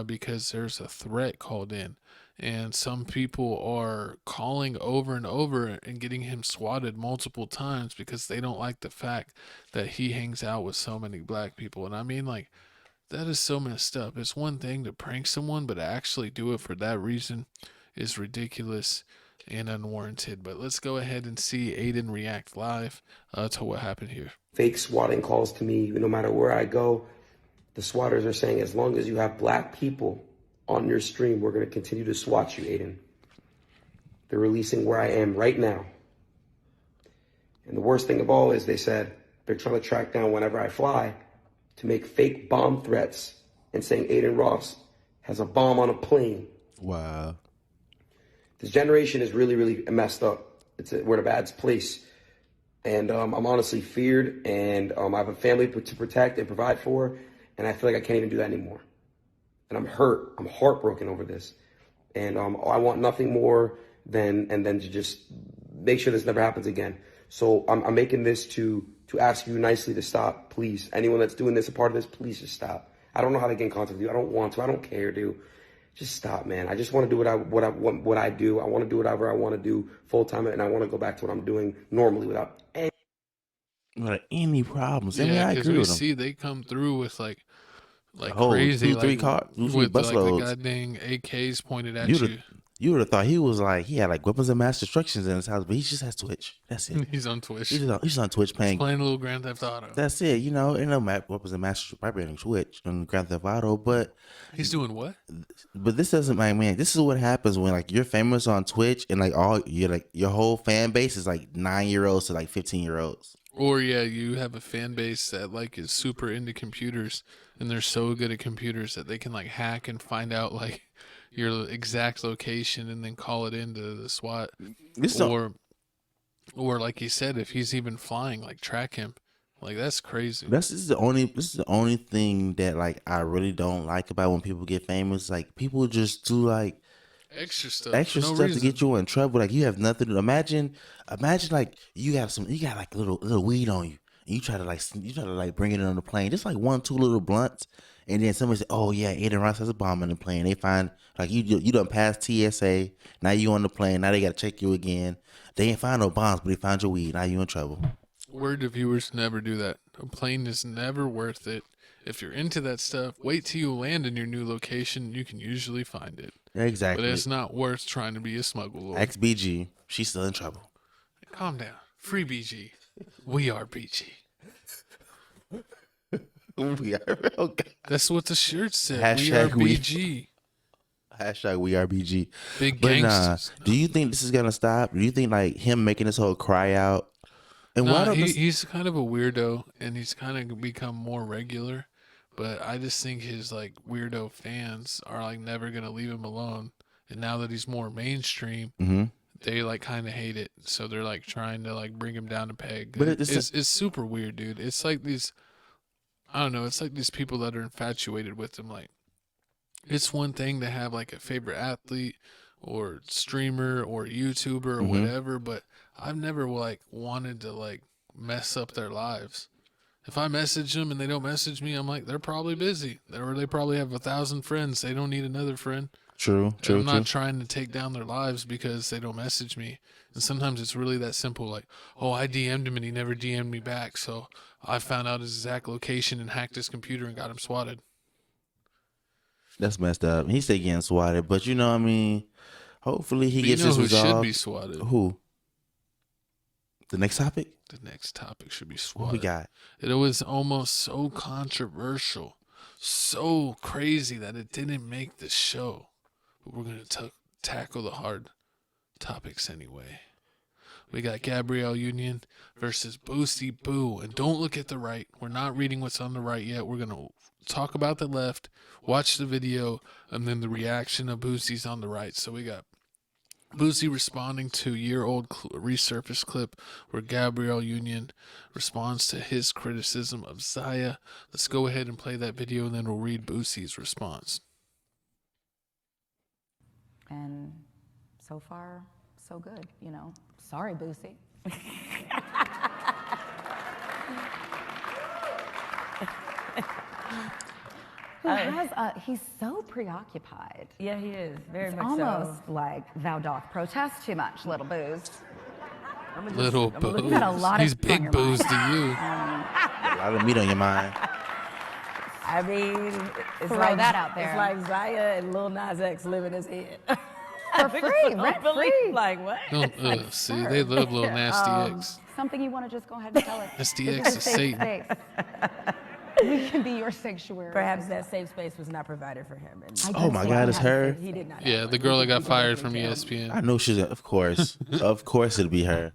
because there's a threat called in. And some people are calling over and over and getting him swatted multiple times because they don't like the fact that he hangs out with so many black people. And I mean, like, that is so messed up. It's one thing to prank someone, but to actually do it for that reason is ridiculous and unwarranted. But let's go ahead and see Aiden react live to what happened here. Fake swatting calls to me. No matter where I go, the swatters are saying, as long as you have black people on your stream, we're going to continue to swat you, Aiden. They're releasing where I am right now. And the worst thing of all is they said they're trying to track down whenever I fly to make fake bomb threats and saying Aiden Ross has a bomb on a plane. Wow. This generation is really, really messed up. We're in a bad place. And I'm honestly feared, and I have a family to protect and provide for, and I feel like I can't even do that anymore. And I'm hurt. I'm heartbroken over this. And I want nothing more than to just make sure this never happens again. So I'm making this to ask you nicely to stop, please. Anyone that's doing this, a part of this, please just stop. I don't know how to get in contact with you. I don't want to. I don't care, dude. just stop, man. I just want to do what I do. I want to do whatever I want to do full time, and I want to go back to what I'm doing normally without any problems. I mean, Yeah, I because agree we with him. see they come through with like whole crazy, 2, 3 like cars, with bus like the loads. goddamn AKs pointed at you. You would have thought he was like, he had like weapons of mass destruction in his house, but he just has Twitch. That's it. He's on Twitch. He's just on Twitch He's playing a little Grand Theft Auto. That's it. You know, ain't no weapons of mass probably on Twitch on Grand Theft Auto, but he's doing what? But this doesn't, like, man. This is what happens when like you're famous on Twitch and like your whole fan base is like 9-year-olds to like 15-year-olds. Or yeah, you have a fan base that like is super into computers and they're so good at computers that they can like hack and find out like your exact location and then call it into the SWAT. Or like he said, if he's even flying, like track him. Like that's crazy. This is the only thing that like I really don't like about when people get famous. Like people just do like extra stuff to get you in trouble. Like you have nothing to imagine like you got like a little weed on you and you try to like bring it on the plane, just like 1-2 little blunts, and then somebody say, oh yeah, Aiden Ross has a bomb in the plane. They find like you done passed TSA, now you on the plane, now they gotta check you again. They ain't find no bombs, but they found your weed, now you in trouble. Word to viewers, never do that. A plane is never worth it. If you're into that stuff, wait till you land in your new location. You can usually find it. Exactly. But it's not worth trying to be a smuggler. Ex-BG, she's still in trouble. Calm down. Free BG. We are BG. We are. Okay. That's what the shirt said. Hashtag we are BG. Hashtag we are BG. Big but gangsters. Do you think this is gonna stop? Do you think like him making this whole cry out? And he's kind of a weirdo, and he's kind of become more regular. But I just think his like weirdo fans are like never gonna leave him alone. And now that he's more mainstream, they like kind of hate it. So they're like trying to like bring him down a peg. But it's super weird, dude. It's like these, I don't know. It's like these people that are infatuated with him. Like, it's one thing to have like a favorite athlete or streamer or YouTuber or whatever, but I've never like wanted to like mess up their lives. If I message them and they don't message me, I'm like, they're probably busy, or they probably have 1,000 friends. They don't need another friend. True. I'm not trying to take down their lives because they don't message me. And sometimes it's really that simple. Like, oh, I DM'd him and he never DM'd me back, so I found out his exact location and hacked his computer and got him swatted. That's messed up. He said getting swatted, but you know, I mean, hopefully he gets this who resolved. should be swatted? Who? The next topic? The next topic should be swatted. What we got? It was almost so controversial, so crazy that it didn't make the show. But we're going to tackle the hard topics anyway. We got Gabrielle Union versus Boosie Boo. And don't look at the right. We're not reading what's on the right yet. We're going to talk about the left, watch the video, and then the reaction of Boosie's on the right. So we got Boosie responding to year-old resurfaced clip where Gabrielle Union responds to his criticism of Zaya. Let's go ahead and play that video, and then we'll read Boosie's response. And so far, so good, you know. Sorry, Boosie. He's so preoccupied. Yeah, he is. Very It's much almost so. like thou doth protest too much, little Booze. Little Booze. You've got a lot of He's shit on big your Booze to mind. you. A lot of meat on your mind. I mean, it's Throw like that out there. It's like Zaya and Lil Nas X live in his head. For free, rent free. Like what? Don't, see, they love little Nasty X. Something you want to just go ahead and tell us. Nasty This X is a is safe Satan. space. We can be your sanctuary. Perhaps that safe space was not provided for him. And Oh my God, it's her. He did not. Yeah, the girl that got fired from ESPN. I know she's, of course. Of course it'll be her.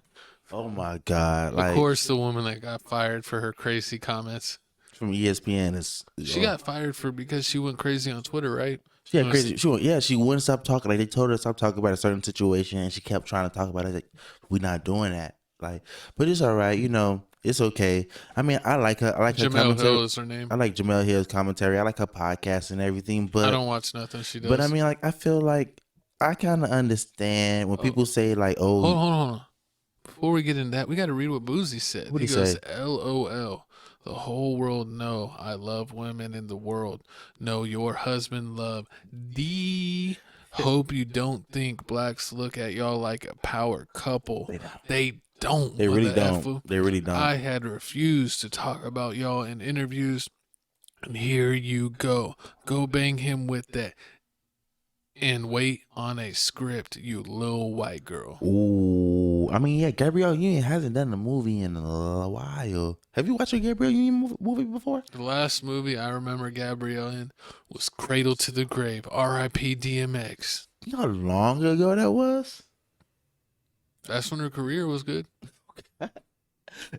Oh my God. Of course, the woman that got fired for her crazy comments from ESPN is. She got fired because she went crazy on Twitter, right? She got crazy. She wouldn't stop talking. Like they told her to stop talking about a certain situation, and she kept trying to talk about it. Like, we're not doing that. Like, but it's all right. You know, it's okay. I mean, I like her. I like her Jamel commentary. Hill is her name. I like Jamel Hill's commentary. I like her podcast and everything. But I don't watch nothing she does. But I mean, like, I feel like I kind of understand when people say like, "Oh, hold on." Before we get into that, we got to read what Boosie said. What'd he goes, say? LOL. The whole world know I love women in the world. Know your husband love D. Hope you don't think blacks look at y'all like a power couple. They don't. They really mother don't. effer. They really don't. I had refused to talk about y'all in interviews. And here you go. Go bang him with that. And wait on a script, you little white girl. Ooh, I mean, yeah, Gabrielle Union hasn't done a movie in a while. Have you watched a Gabrielle Union movie before? The last movie I remember Gabrielle in was Cradle to the Grave, R.I.P. DMX. You know how long ago that was? That's when her career was good.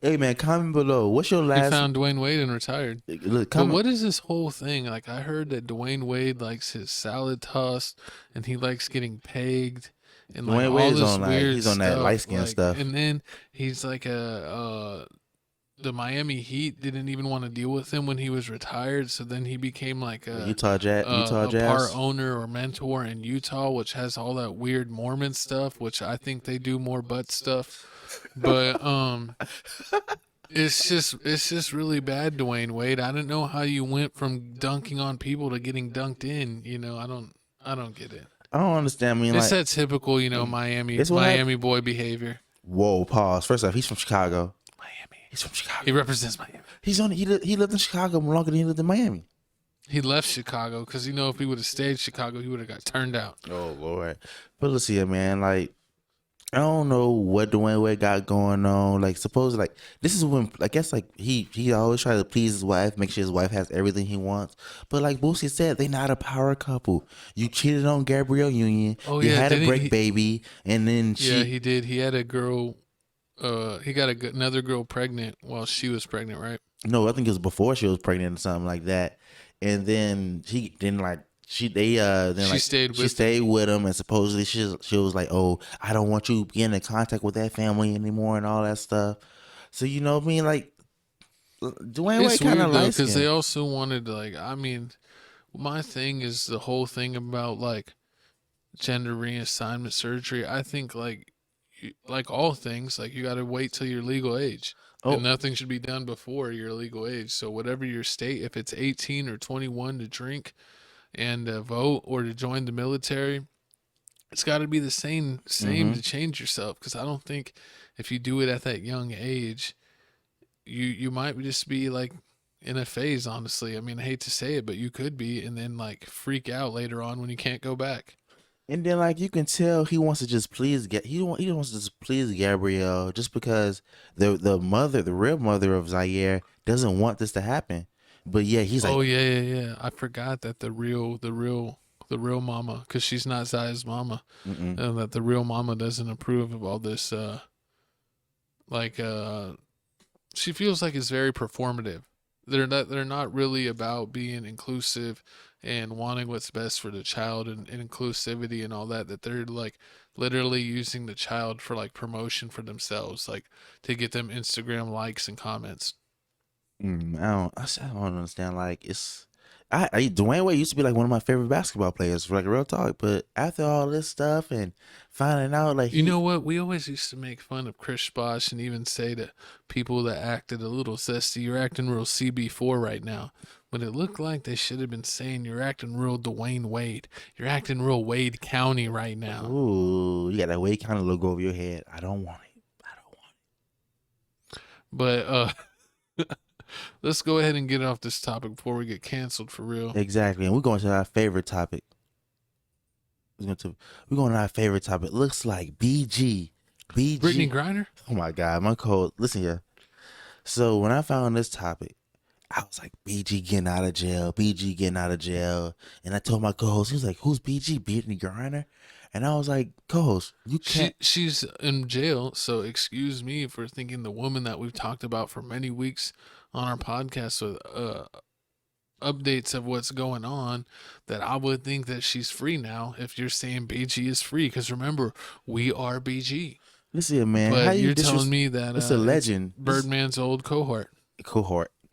Hey, man, comment below. What's your He last... found Dwayne Wade and retired. Look, But what is this whole thing? Like, I heard that Dwayne Wade likes his salad tossed, and he likes getting pegged, and like Dwayne all Wade is this on, like, weird he's on that stuff, light-skin like, stuff. And then he's like the Miami Heat didn't even want to deal with him when he was retired, so then he became like a Utah Jazz. a part owner or mentor in Utah, which has all that weird Mormon stuff, which I think they do more butt stuff. But it's just really bad, Dwayne Wade. I don't know how you went from dunking on people to getting dunked in. You know, I don't get it. I don't understand. I mean, It's like, that typical, you know, Miami boy behavior. Whoa, pause. First off, he's from Chicago. He's from Chicago. He represents Miami. He lived in Chicago longer than he lived in Miami. He left Chicago because, you know, if he would have stayed Chicago, he would have got turned out. Oh, Lord. But let's see it, man. Like, I don't know what Dwayne Wade got going on. Like, suppose, like, this is when, I guess, like, he always tries to please his wife, make sure his wife has everything he wants. But like Boosie said, they not a power couple. You cheated on Gabrielle Union. Oh, you yeah, had a didn't break he- baby, and then Yeah, he did. He had a girl. He got another girl pregnant while she was pregnant, right? No, I think it was before she was pregnant or something like that. And then she stayed with him, and supposedly she was like, "Oh, I don't want you getting in contact with that family anymore," and all that stuff. So you know what I mean? Like, Dwayne Wade It's kind weird of though light because they skinned. also wanted to, like, I mean, my thing is the whole thing about like gender reassignment surgery. I think like all things, like you got to wait till your legal age. Oh. And nothing should be done before your legal age. So whatever your state, if it's 18 or 21 to drink and vote or to join the military, it's got to be the same to change yourself. Because I don't think if you do it at that young age, you might just be like in a phase. Honestly, I mean, I hate to say it, but you could be, and then like freak out later on when you can't go back. And then, like, you can tell he wants to just please he wants to just please Gabrielle just because the real mother of Zaire doesn't want this to happen. But yeah, he's like, Oh yeah. I forgot that the real mama, because she's not Zaya's mama, and that the real mama doesn't approve of all this. She feels like it's very performative. They're not really about being inclusive and wanting what's best for the child and inclusivity and all that. That they're like literally using the child for like promotion for themselves, like to get them Instagram likes and comments. I don't understand. Like, Dwayne Wade used to be like one of my favorite basketball players, like real talk. But after all this stuff and finding out, like, You know what? We always used to make fun of Chris Bosh and even say to people that acted a little zesty, "You're acting real CB4 right now." But it looked like they should have been saying, "You're acting real Dwayne Wade. You're acting real Wade County right now." ooh, you got that Wade County logo over your head. I don't want it. But let's go ahead and get off this topic before we get canceled for real. Exactly, and we're going to our favorite topic. We're going to our favorite topic. Looks like BG. Brittany Griner? Oh my God, my code. Listen here. So when I found this topic, I was like, BG getting out of jail. BG getting out of jail. And I told my co-host, he was like, who's BG? Brittany Griner? And I was like, co-host, you can't. She's in jail, so excuse me for thinking the woman that we've talked about for many weeks on our podcast with updates of what's going on, that I would think that she's free now if you're saying BG is free. Because remember, we are BG. Listen here, man. But How you're telling me that it's a legend. Birdman's old cohort.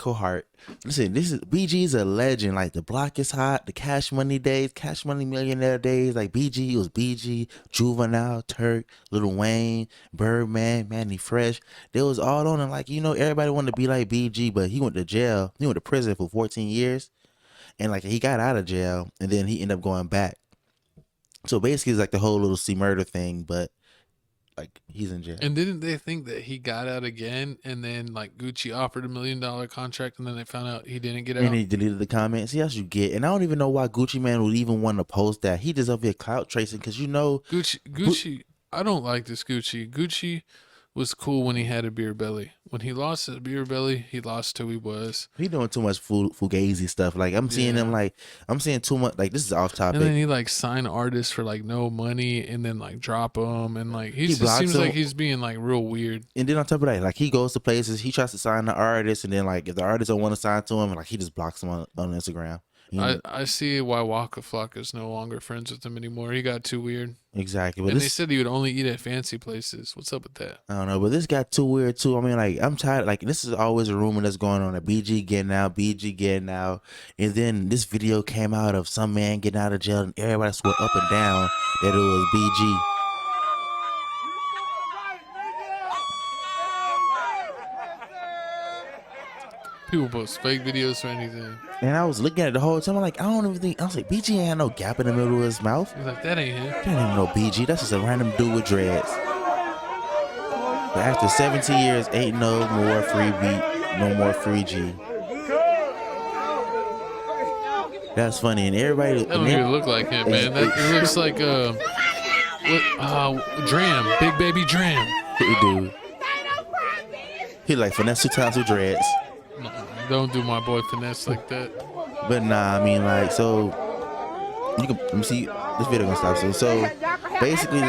cohort. Listen, this is BG's a legend. Like the block is hot, the Cash Money days, Cash Money Millionaire days. Like BG was BG, Juvenile, Turk, Lil Wayne, Birdman, Manny Fresh. They was all on it. Like, you know, everybody wanted to be like BG, but he went to jail. He went to prison for 14 years. And like he got out of jail and then he ended up going back. So basically it's like the whole little C murder thing, but like he's in jail. And didn't they think that he got out again, and then like Gucci offered $1 million contract, and then they found out he didn't get out? And he deleted the comments. See how you get. And I don't even know why Gucci Man would even want to post that. He just up here clout tracing because you know Gucci. I don't like this Gucci. Gucci was cool when he had a beer belly. When he lost his beer belly, he lost who he was. He doing too much fugazi stuff. Like I'm seeing him like I'm seeing too much. Like this is off topic. And then he like sign artists for like no money, and then like drop them, and like he just blocks seems them. like he's being like real weird. And then on top of that, like he goes to places, he tries to sign the artist, and then like if the artist don't want to sign to him, like he just blocks them on Instagram. You know? I see why Waka Flocka is no longer friends with him anymore. He got too weird. Exactly. But And they said he would only eat at fancy places. What's up with that? I don't know, but this got too weird too. I mean, like I'm tired. Like this is always a rumor that's going on that BG getting out, and then this video came out of some man getting out of jail, and everybody swore up and down that it was BG. People post fake videos or anything. And I was looking at it the whole time. I'm like, I don't even think. I was like, BG ain't had no gap in the middle of his mouth. He's like, that ain't him. That ain't even no BG. That's just a random dude with dreads. But after 17 years, ain't no more free beat, no more free G. That's funny, and everybody. That don't even look like him, man. It looks like Dram, Big Baby Dram. He do. He like Finesse 2 times with dreads. No, don't do my boy Finesse like that. But nah, I mean like so. You can let me see this video gonna stop soon. So basically,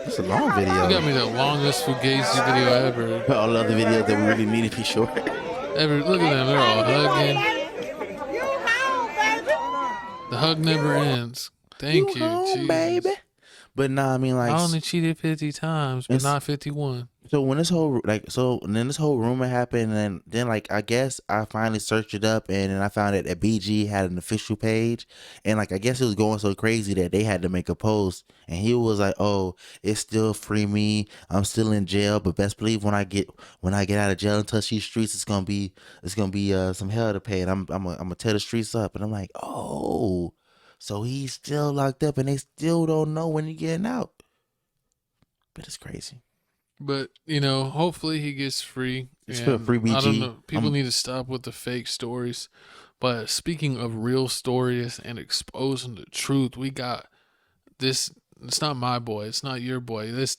it's a long video. You got me the longest Fugazi video ever. But all the other videos that we really need to be short. Look at them, they're all hugging. The hug never ends. Thank you, Jesus. Baby. But nah, I mean like I only cheated 50 times, but not 51. So when this whole and then this whole rumor happened, and then like I guess I finally searched it up, and then I found out that BG had an official page, and like I guess it was going so crazy that they had to make a post, and he was like, "Oh, it's still free me. I'm still in jail, but best believe when I get out of jail and touch these streets, it's gonna be some hell to pay, and I'm gonna tear the streets up." And I'm like, "Oh, so he's still locked up, and they still don't know when he's getting out." But it's crazy. But, you know, hopefully he gets free. It's for free BG. I don't know. People need to stop with the fake stories. But speaking of real stories and exposing the truth, we got this. It's not my boy. It's not your boy. This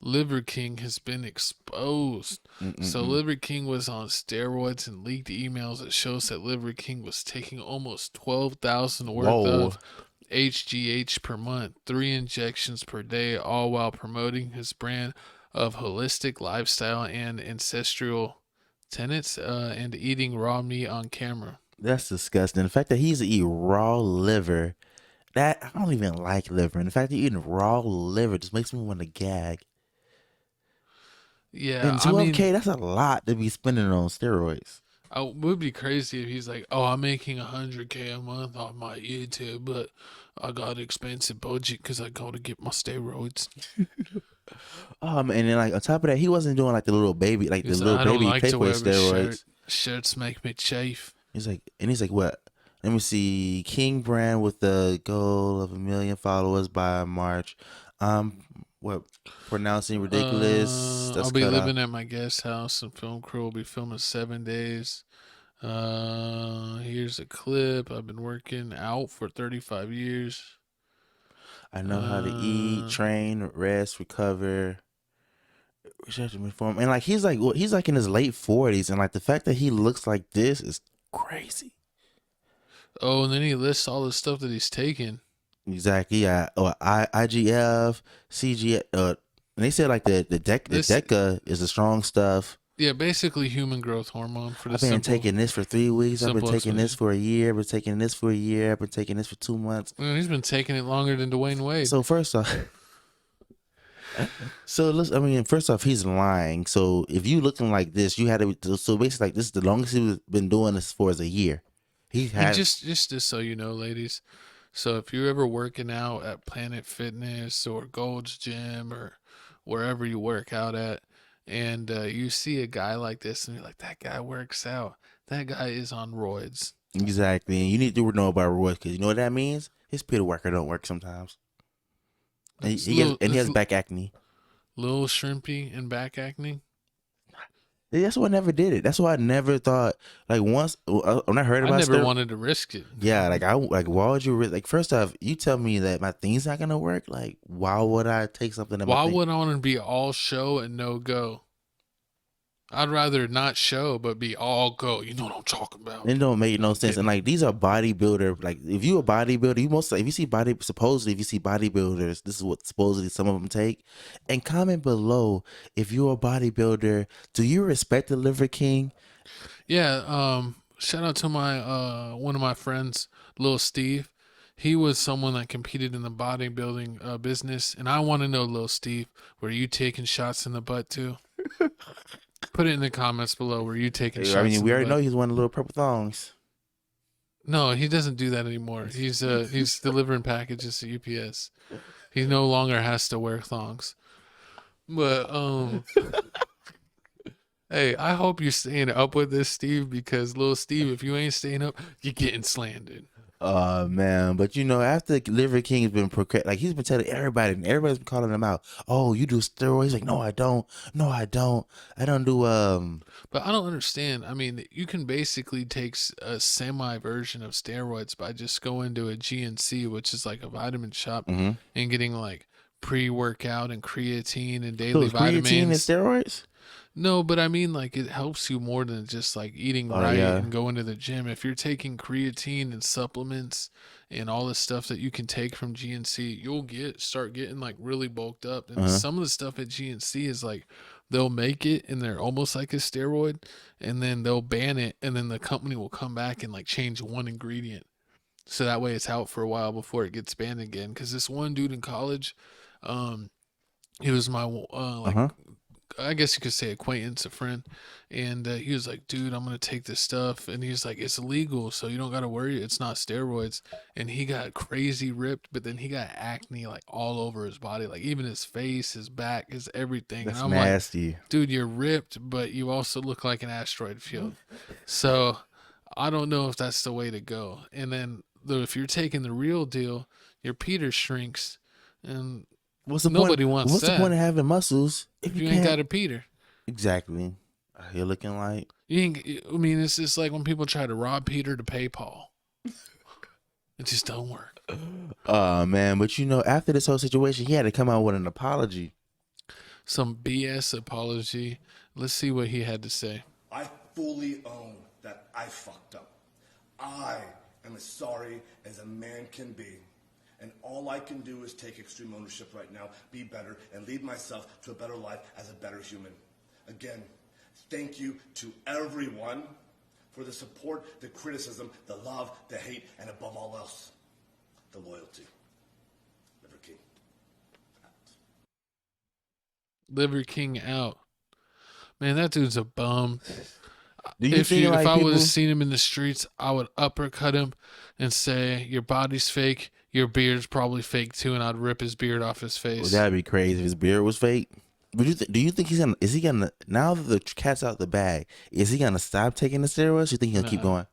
Liver King has been exposed. So Liver King was on steroids and leaked emails that shows that Liver King was taking almost 12,000 worth of HGH per month, 3 injections per day, all while promoting his brand of holistic lifestyle and ancestral tenets, and eating raw meat on camera. That's disgusting. The fact that he's eating raw liver, that I don't even like liver. And the fact that you're eating raw liver just makes me want to gag. Yeah, and 12K, that's a lot to be spending on steroids. It would be crazy if he's like, "Oh, I'm making 100K a month off my YouTube, but I got an expensive budget because I go to get my steroids." And then like on top of that, he wasn't doing like the little baby, like the little baby paper steroids. Shirts make me chafe. He's like, what? Let me see. King brand with the goal of 1 million followers by March. What? Pronouncing ridiculous. I'll be living at my guest house, and film crew will be filming 7 days. Here's a clip. I've been working out for 35 years. I know how to eat, train, rest, recover. And like he's like in his late 40s, and like the fact that he looks like this is crazy. Oh, and then he lists all the stuff that he's taken. Exactly. Yeah. IGF, CG. And they said like the DECA is the strong stuff. Yeah, basically human growth hormone. For the I've been taking this for 3 weeks. I've been taking this for a year. I've been taking this for a year. I've been taking this for 2 months. He's been taking it longer than Dwayne Wade. So first off, So I mean, first off, he's lying. So if you looking like this, you had to. So basically, like this is the longest he's been doing this for is a year. He And has. just so you know, ladies, so if you're ever working out at Planet Fitness or Gold's Gym or wherever you work out at, and you see a guy like this, and you're like, that guy works out. That guy is on roids. Exactly, and you need to know about Roy because you know what that means. His pit worker don't work sometimes, and he has back acne. Little shrimpy and back acne. That's why I never did it. That's why I never thought like once when I heard about. I never wanted to risk it. Yeah, like why would you like? First off, you tell me that my thing's not gonna work. Like why would I take something? Why would I want to be all show and no go? I'd rather not show but be all go. You know what I'm talking about? It don't make no sense. And like these are bodybuilder. Like if you a bodybuilder, you most if you see supposedly if you see bodybuilders, this is what supposedly some of them take. And comment below if you're a bodybuilder, do you respect the Liver King? Yeah. Shout out to my one of my friends, Lil Steve. He was someone that competed in the bodybuilding business, and I want to know, Lil Steve, were you taking shots in the butt too? Put it in the comments below. Were you taking shots? I mean, we already butt? know he's one of the little purple thongs. No, he doesn't do that anymore. He's delivering packages to UPS. He no longer has to wear thongs. But hey, I hope you're staying up with this, Steve, because Lil Steve, if you ain't staying up, you're getting slandered. Oh man, but you know, after Liver King has been like he's been telling everybody, and everybody's been calling him out. Oh, you do steroids? Like, no, I don't. No, I don't. I don't do But I don't understand. I mean, you can basically take a semi version of steroids by just going to a GNC, which is like a vitamin shop, and getting like pre-workout and creatine and daily vitamins. Creatine and steroids? No, but I mean, like, it helps you more than just like eating right and going to the gym. If you're taking creatine and supplements and all the stuff that you can take from GNC, you'll start getting like really bulked up. And some of the stuff at GNC is like they'll make it and they're almost like a steroid, and then they'll ban it, and then the company will come back and like change one ingredient, so that way it's out for a while before it gets banned again. Because this one dude in college, he was my I guess you could say acquaintance, a friend, and he was like, dude, I'm gonna take this stuff, and he's like, it's illegal, so you don't gotta worry, it's not steroids. And he got crazy ripped, but then he got acne like all over his body, like even his face, his back, his everything. That's and I'm nasty. like, dude, you're ripped, but you also look like an asteroid field. So I don't know if that's the way to go. And then if you're taking the real deal, your Peter shrinks, and nobody wants What's the point of having muscles if you ain't got a Peter? Exactly. You're looking like you ain't. I mean, it's just like when people try to rob Peter to pay Paul. It just don't work. Oh man, but you know, after this whole situation, he had to come out with an apology. Some BS apology. Let's see what he had to say. I fully own that I fucked up. I am as sorry as a man can be. And all I can do is take extreme ownership right now, be better, and lead myself to a better life as a better human. Again, thank you to everyone for the support, the criticism, the love, the hate, and above all else, the loyalty. Liver King. Liver King out. Man, that dude's a bum. If I would have seen him in the streets, I would uppercut him and say, your body's fake, your beard's probably fake too, and I'd rip his beard off his face. Well, that'd be crazy if his beard was fake. But do you think is he gonna, now that the cat's out the bag, is he gonna stop taking the steroids? You think he'll keep going?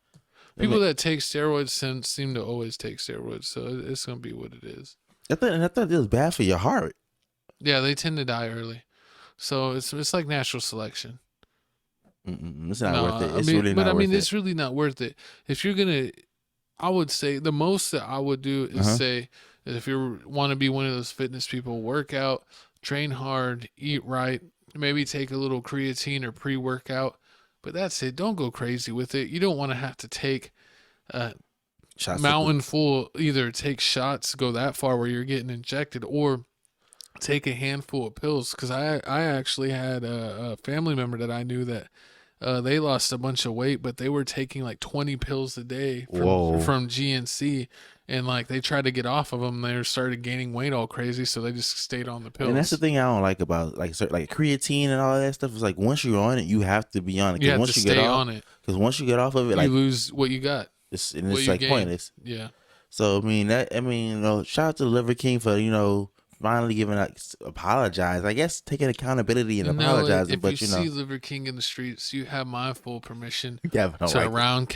People that take steroids seem to always take steroids, so it's gonna be what it is. I thought it was bad for your heart. Yeah, they tend to die early, so it's like natural selection. It's not worth it. It's really not worth it. It's really not worth it. If you're gonna, I would say the most that I would do is say, if you want to be one of those fitness people, work out, train hard, eat right, maybe take a little creatine or pre-workout, but that's it. Don't go crazy with it. You don't want to have to take a mountain full, either take shots, go that far where you're getting injected, or take a handful of pills. Because I actually had a family member that I knew that they lost a bunch of weight, but they were taking like 20 pills a day Whoa. from GNC, and like they tried to get off of them. They started gaining weight all crazy, so they just stayed on the pills. And that's the thing I don't like about like creatine and all of that stuff. Is like once you're on it, you have to be on it. You have once to you stay get off, on it. Because once you get off of it, like you lose what you got. It's what you like gain. pointless. Yeah. So shout out to the Liver King for finally giving apologize. I guess taking accountability and apologizing. If but you see Liver King in the streets, you have my full permission Gavin don't to like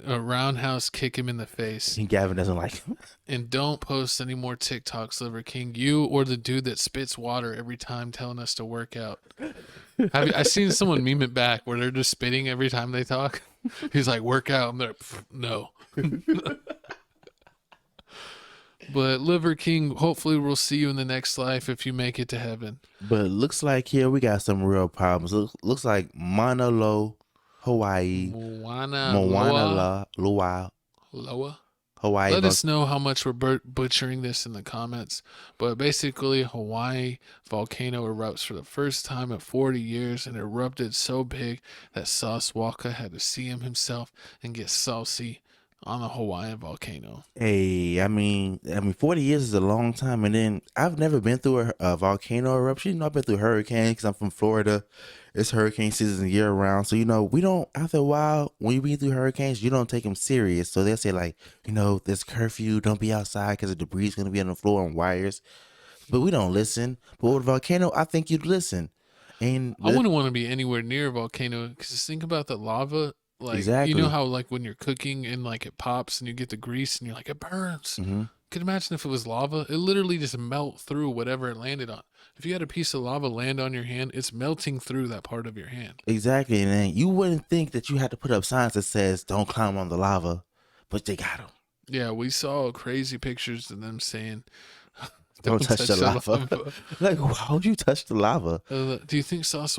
roundhouse kick him in the face. And Gavin doesn't like him. And don't post any more TikToks, Liver King. You or the dude that spits water every time telling us to work out. I seen someone meme it back where they're just spitting every time they talk. He's like, work out. I'm like, no. But Liver King, hopefully we'll see you in the next life if you make it to heaven. But it looks like here we got some real problems. Looks like Mauna Loa, Hawaii. Moana Loa. Hawaii. Let us know how much we're butchering this in the comments. But basically, Hawaii volcano erupts for the first time in 40 years and erupted so big that Sauce Walker had to see him himself and get saucy on the Hawaiian volcano. Hey, I mean, 40 years is a long time. And then I've never been through a volcano eruption. I've been through hurricanes because I'm from Florida. It's hurricane season year round. So, we don't, after a while, when you be through hurricanes, you don't take them serious. So they'll say like, there's curfew, don't be outside because the debris is going to be on the floor and wires. But we don't listen. But with a volcano, I think you'd listen. And I wouldn't want to be anywhere near a volcano because think about the lava. Like, exactly. You know how like when you're cooking and like it pops and you get the grease and you're like, it burns. Mm-hmm. Could imagine if it was lava, it literally just melt through whatever it landed on. If you had a piece of lava land on your hand, it's melting through that part of your hand. Exactly. And then you wouldn't think that you had to put up signs that says don't climb on the lava, but they got them. Yeah, we saw crazy pictures of them saying, don't touch the lava. Like, why would you touch the lava? Do you think Sauce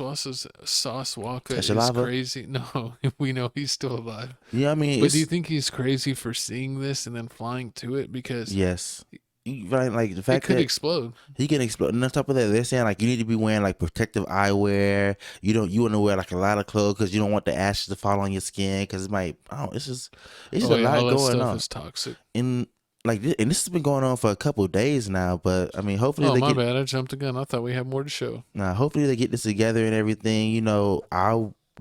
Walker is lava? crazy? No, we know he's still alive. Yeah, I mean, but do you think he's crazy for seeing this and then flying to it? Because yes, like the fact it could that explode. He can explode. And on top of that, they're saying like you need to be wearing like protective eyewear. You want to wear like a lot of clothes because you don't want the ashes to fall on your skin because it might. It's just a lot going on. Is toxic. And this has been going on for a couple of days now, but I mean, hopefully my bad. I jumped the gun. I thought we had more to show. Nah, hopefully they get this together and everything.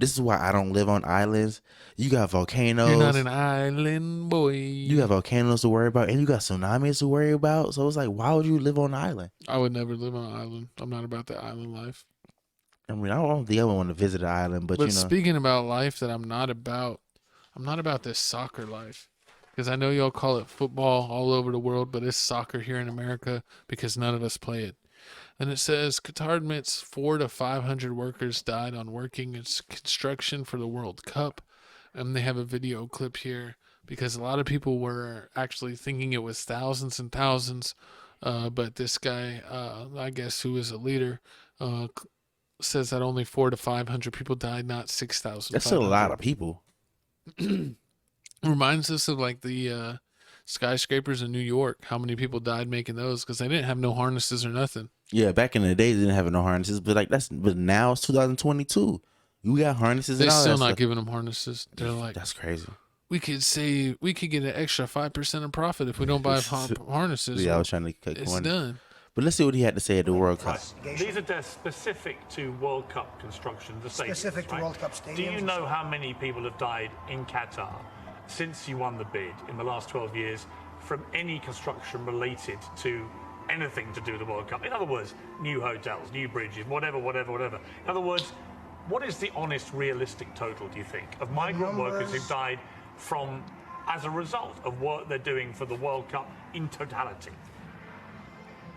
This is why I don't live on islands. You got volcanoes. You're not an island boy. You got volcanoes to worry about, and you got tsunamis to worry about. So it's like, why would you live on an island? I would never live on an island. I'm not about the island life. I mean, I don't think I would want to visit an island, but speaking about life that I'm not about this soccer life. Because I know y'all call it football all over the world, but it's soccer here in America because none of us play it. And it says Qatar admits 400 to 500 workers died on working in construction for the World Cup. And they have a video clip here because a lot of people were actually thinking it was thousands and thousands. But this guy, I guess, who is a leader, says that only 400 to 500 people died, not 6,000. That's a lot of people. Reminds us of like the skyscrapers in New York. How many people died making those because they didn't have no harnesses or nothing. Yeah, back in the day they didn't have no harnesses, but now it's 2022. You got harnesses. They're and all still that not stuff. giving them harnesses. They're like, that's crazy. We could get an extra 5% of profit if we don't buy harnesses. Yeah, I was trying to cut It's corners. done. But let's see what he had to say at the World Cup. These are deaths specific to World Cup construction, the stadiums, Specific to right? World Cup stadiums. Do you know how many people have died in Qatar since you won the bid in the last 12 years from any construction related to anything to do with the World Cup? In other words, new hotels, new bridges, whatever. In other words, what is the honest, realistic total, do you think, of migrant workers who've died as a result of what they're doing for the World Cup in totality?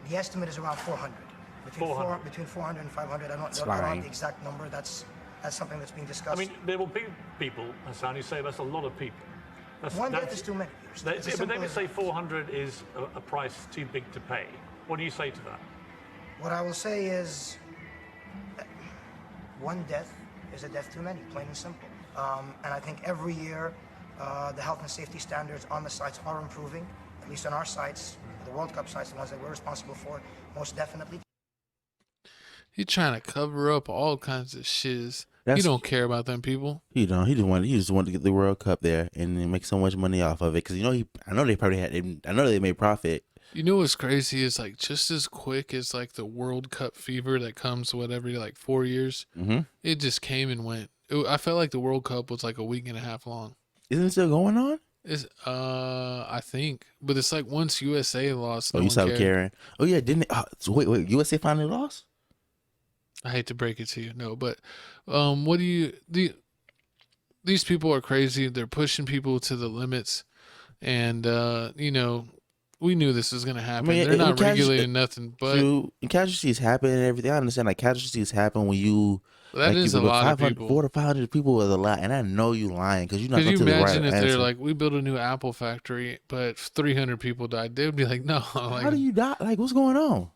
The estimate is around 400. Between 400 and 500. I don't know the exact number. That's something that's being discussed. I mean, there will be people, Hassan, who say that's a lot of people. One death is too many. But they would say 400 is a price too big to pay. What do you say to that? What I will say is one death is a death too many, plain and simple. And I think every year the health and safety standards on the sites are improving, at least on our sites, the World Cup sites, the ones that we're responsible for, most definitely. He trying to cover up all kinds of shiz. He That's- don't care about them people. He don't. He just wanted to get the World Cup there and then make so much money off of it. Because I know they probably had. I know they made profit. You know what's crazy is like just as quick as like the World Cup fever that comes every like 4 years. Mm-hmm. It just came and went. I felt like the World Cup was like a week and a half long. Isn't it still going on? I think, but it's like once USA lost. Oh, no you one stopped cared. caring. Oh yeah, didn't it? So wait. USA finally lost. I hate to break it to you, no, but what do you these people are crazy. They're pushing people to the limits, and we knew this was gonna happen. They're not regulating nothing, but casualties happen and everything. I understand, like casualties happen when you. That is a lot of people. 400 to 500 people is a lot, and I know you lying because you're not Could going you to the right imagine if answer. they're like, we built a new Apple factory, but 300 people died? They would be like, no, like, how do you die? Like, what's going on?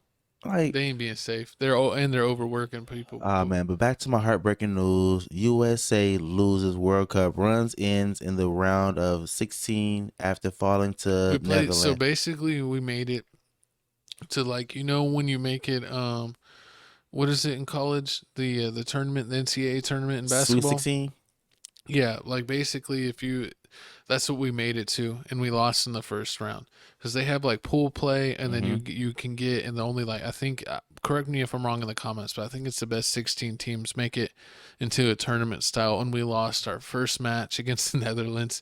Like, they ain't being safe. They're overworking people. Man, but back to my heartbreaking news. USA loses World Cup, ends in the round of 16 after falling to Netherlands. So basically, we made it to when you make it, what is it in college? The tournament, the NCAA tournament in basketball. Sweet 16. Yeah, like basically, that's what we made it to, and we lost in the first round because they have like pool play, and then you can get, and the only I think, correct me if I'm wrong in the comments, but I think it's the best 16 teams make it into a tournament style, and we lost our first match against the Netherlands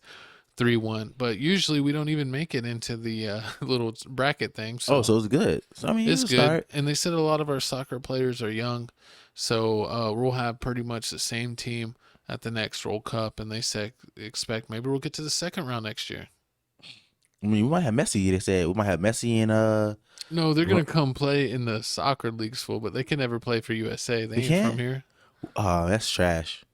3-1. But usually we don't even make it into the little bracket thing. So so it's good. So I mean, it's good. Start. And they said a lot of our soccer players are young, so we'll have pretty much the same team at the next World Cup, and they expect maybe we'll get to the second round next year. I mean, we might have Messi. They said we might have Messi and No, they're gonna come play in the soccer leagues full, but they can never play for USA. They ain't can't? from here. Oh, that's trash.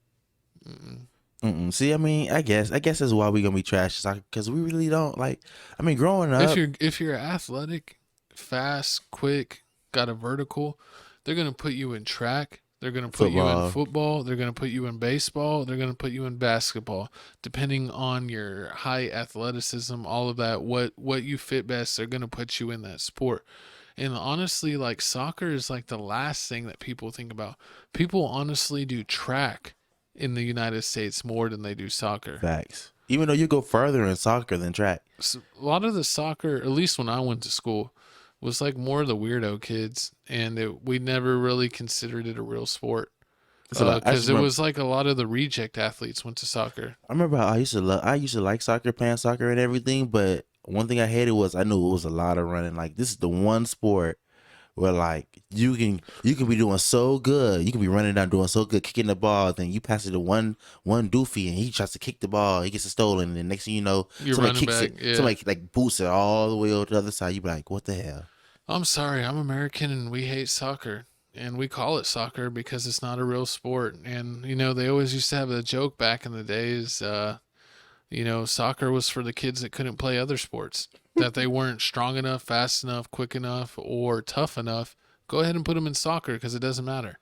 See, I mean, I guess that's why we're gonna be trash because we really don't like. I mean, growing up, if you're athletic, fast, quick, got a vertical, they're gonna put you in track. They're gonna put you in football. They're gonna put you in baseball. They're gonna put you in basketball, depending on your high athleticism, all of that. What you fit best, they're gonna put you in that sport. And honestly, like soccer is like the last thing that people think about. People honestly do track in the United States more than they do soccer. Facts. Even though you go further in soccer than track. So a lot of the soccer, at least when I went to school, was like more of the weirdo kids, and we never really considered it a real sport because it was like a lot of the reject athletes went to soccer. I remember how I used to like soccer, playing soccer and everything, but one thing I hated was I knew it was a lot of running. Like this is the one sport where like you can be doing so good, you can be running down doing so good, kicking the ball, then you pass it to one doofy and he tries to kick the ball, he gets it stolen, and the next thing you know, somebody kicks it, somebody like boosts it all the way over to the other side. You be like, what the hell? I'm sorry, I'm American and we hate soccer, and we call it soccer because it's not a real sport. And they always used to have a joke back in the days, soccer was for the kids that couldn't play other sports, that they weren't strong enough, fast enough, quick enough, or tough enough. Go ahead and put them in soccer because it doesn't matter.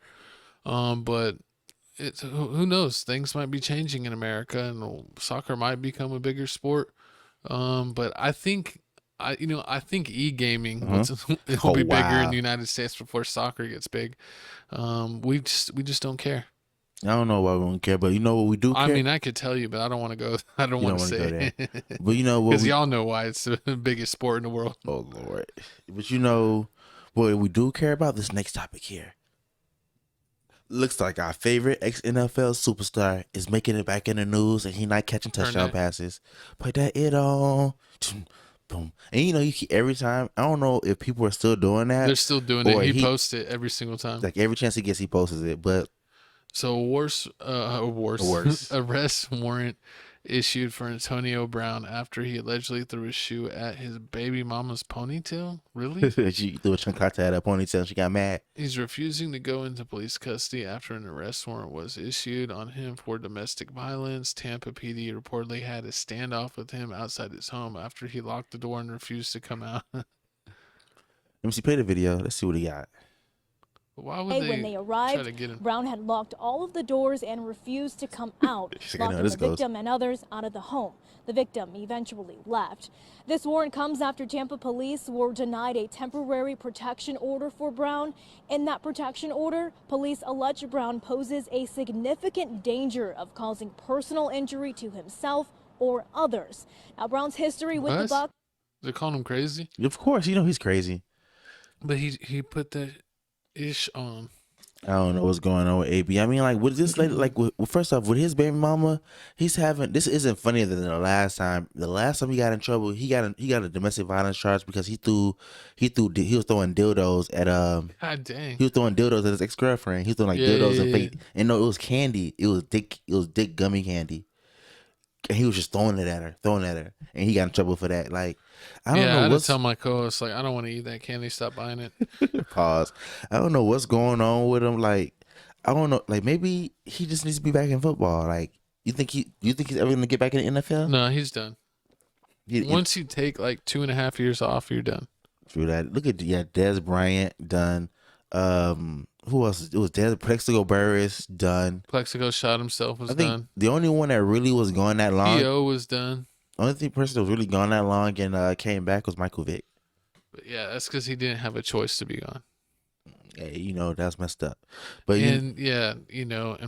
But who knows? Things might be changing in America, and soccer might become a bigger sport. But I think e-gaming will be bigger in the United States before soccer gets big. We just don't care. I don't know why we don't care, but you know what we do care? I mean, I could tell you, but I don't want to go. I don't want to say it. But you know what? Because y'all know why it's the biggest sport in the world. Oh, Lord. But you know what we do care about? This next topic here. Looks like our favorite ex-NFL superstar is making it back in the news, and he not catching touchdown passes. Put that it on. Boom. And you keep every time. I don't know if people are still doing that. They're still doing it. He posts it every single time. Like every chance he gets, he posts it. But so arrest warrant issued for Antonio Brown after he allegedly threw a shoe at his baby mama's ponytail. Really? She threw a chancleta at her ponytail and she got mad. He's refusing to go into police custody after an arrest warrant was issued on him for domestic violence. Tampa PD reportedly had a standoff with him outside his home after he locked the door and refused to come out. Let me see, play the video. Let's see what he got. Why would When they arrived, Brown had locked all of the doors and refused to come out, locking the victim and others out of the home. The victim eventually left. This warrant comes after Tampa police were denied a temporary protection order for Brown. In that protection order, police allege Brown poses a significant danger of causing personal injury to himself or others. Now, Brown's history with the Bucs. They're calling him crazy? Of course, you know he's crazy. But he put that ish on. I don't know what's going on with AB. I mean, like, with this lady, like, first off, with his baby mama, he's having, this isn't funnier than the last time. The last time he got in trouble, he got a domestic violence charge because he was throwing dildos at God dang. He was throwing dildos at his ex-girlfriend. He was throwing like dildos and fake. And no, it was candy. It was dick gummy candy. And he was just throwing it at her, and he got in trouble for that. Like, I don't know. I had to tell my co-host, like, I don't want to eat that candy. Stop buying it. Pause. I don't know what's going on with him. Like, I don't know. Like, maybe he just needs to be back in football. Like, you think he's ever gonna get back in the NFL? No, he's done. Once you take like 2.5 years off, you're done. True that. Look at Dez Bryant done. Who else? It was Plexico Burris done. Plexico shot himself was done. The only one that really was gone that long. P.O. was done. Only person that was really gone that long and came back was Michael Vick. But yeah, that's because he didn't have a choice to be gone. Yeah, that's messed up. But and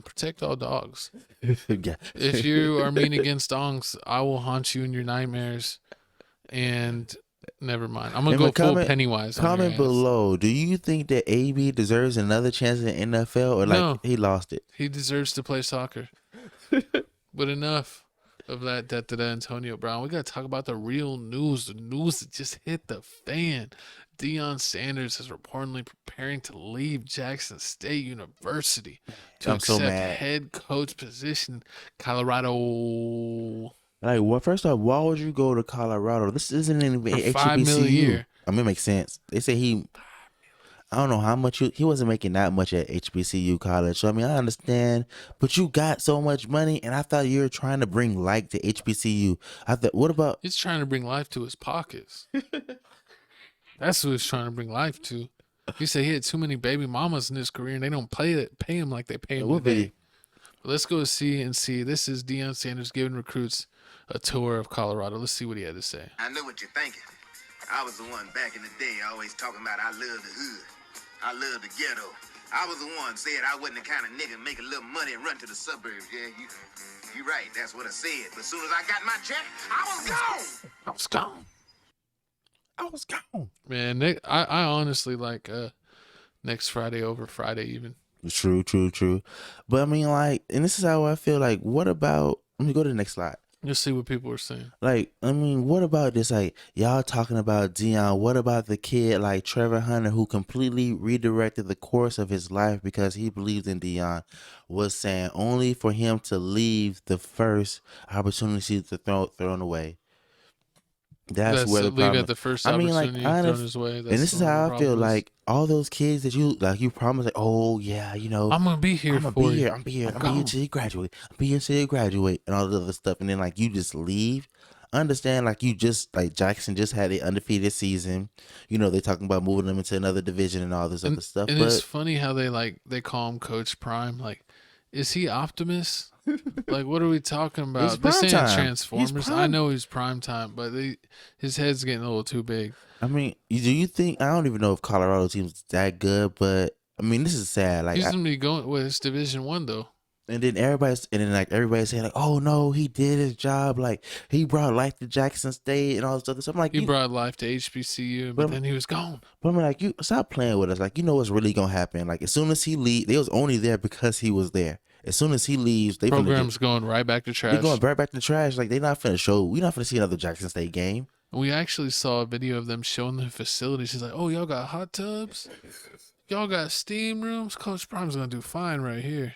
protect all dogs. Yeah. If you are mean against dogs, I will haunt you in your nightmares. And never mind. I'm gonna go full Pennywise. Comment below. Do you think that AB deserves another chance in the NFL, or like he lost it? He deserves to play soccer. But enough of that Antonio Brown. We gotta talk about the real news. The news that just hit the fan. Deion Sanders is reportedly preparing to leave Jackson State University to accept head coach position. Colorado. Like, well, first off, why would you go to Colorado? This isn't even HBCU. $5 million a year. I mean, it makes sense. They say I don't know how much he wasn't making that much at HBCU college. So I mean, I understand, but you got so much money, and I thought you were trying to bring life to HBCU. I thought, what about? He's trying to bring life to his pockets. That's who he's trying to bring life to. He said he had too many baby mamas in his career, and they don't pay him like they pay him today. But let's go see. This is Deion Sanders giving recruits a tour of Colorado. Let's see what he had to say. I know what you're thinking. I was the one back in the day always talking about I love the hood. I love the ghetto. I was the one said I wasn't the kind of nigga make a little money and run to the suburbs. Yeah, you right. That's what I said. But as soon as I got my check, I was gone. Man, I honestly like next Friday over Friday even. True. But I mean, like, and this is how I feel. Like, what about? Let me go to the next slide. Just see what people are saying. Like, I mean, what about this? Like, y'all talking about Deion. What about the kid like Trevor Hunter who completely redirected the course of his life because he believed in Deion? Was saying only for him to leave the first opportunity to thrown away. That's where the problem. At the first opportunity thrown his way. And this is how I feel. Like, all those kids that you promised, like, oh yeah, I'm gonna be here. I'm gonna be here till you graduate. I'm be here till you graduate, and all the other stuff. And then like you just leave. Understand, like, you just like Jackson just had an undefeated season. They talking about moving them into another division and all this other stuff. And it's funny how they call him Coach Prime. Like, is he Optimus? Like, what are we talking about? This ain't Transformers. I know he's prime time, but his head's getting a little too big. I mean, do you think? I don't even know if Colorado team's that good, but I mean, this is sad. Like, he's gonna be going with his Division I though. And then everybody's saying like, oh no, he did his job. Like, he brought life to Jackson State and all this other stuff. I'm like, he brought life to HBCU, but then he was gone. But I'm like, you stop playing with us. Like, you know what's really gonna happen. Like, as soon as he leaves, they was only there because he was there. As soon as he leaves, program's going right back to trash. They're going right back to trash. Like, they're not finna show. We're not finna see another Jackson State game. We actually saw a video of them showing the facilities. He's like, oh, y'all got hot tubs? Y'all got steam rooms? Coach Prime's going to do fine right here.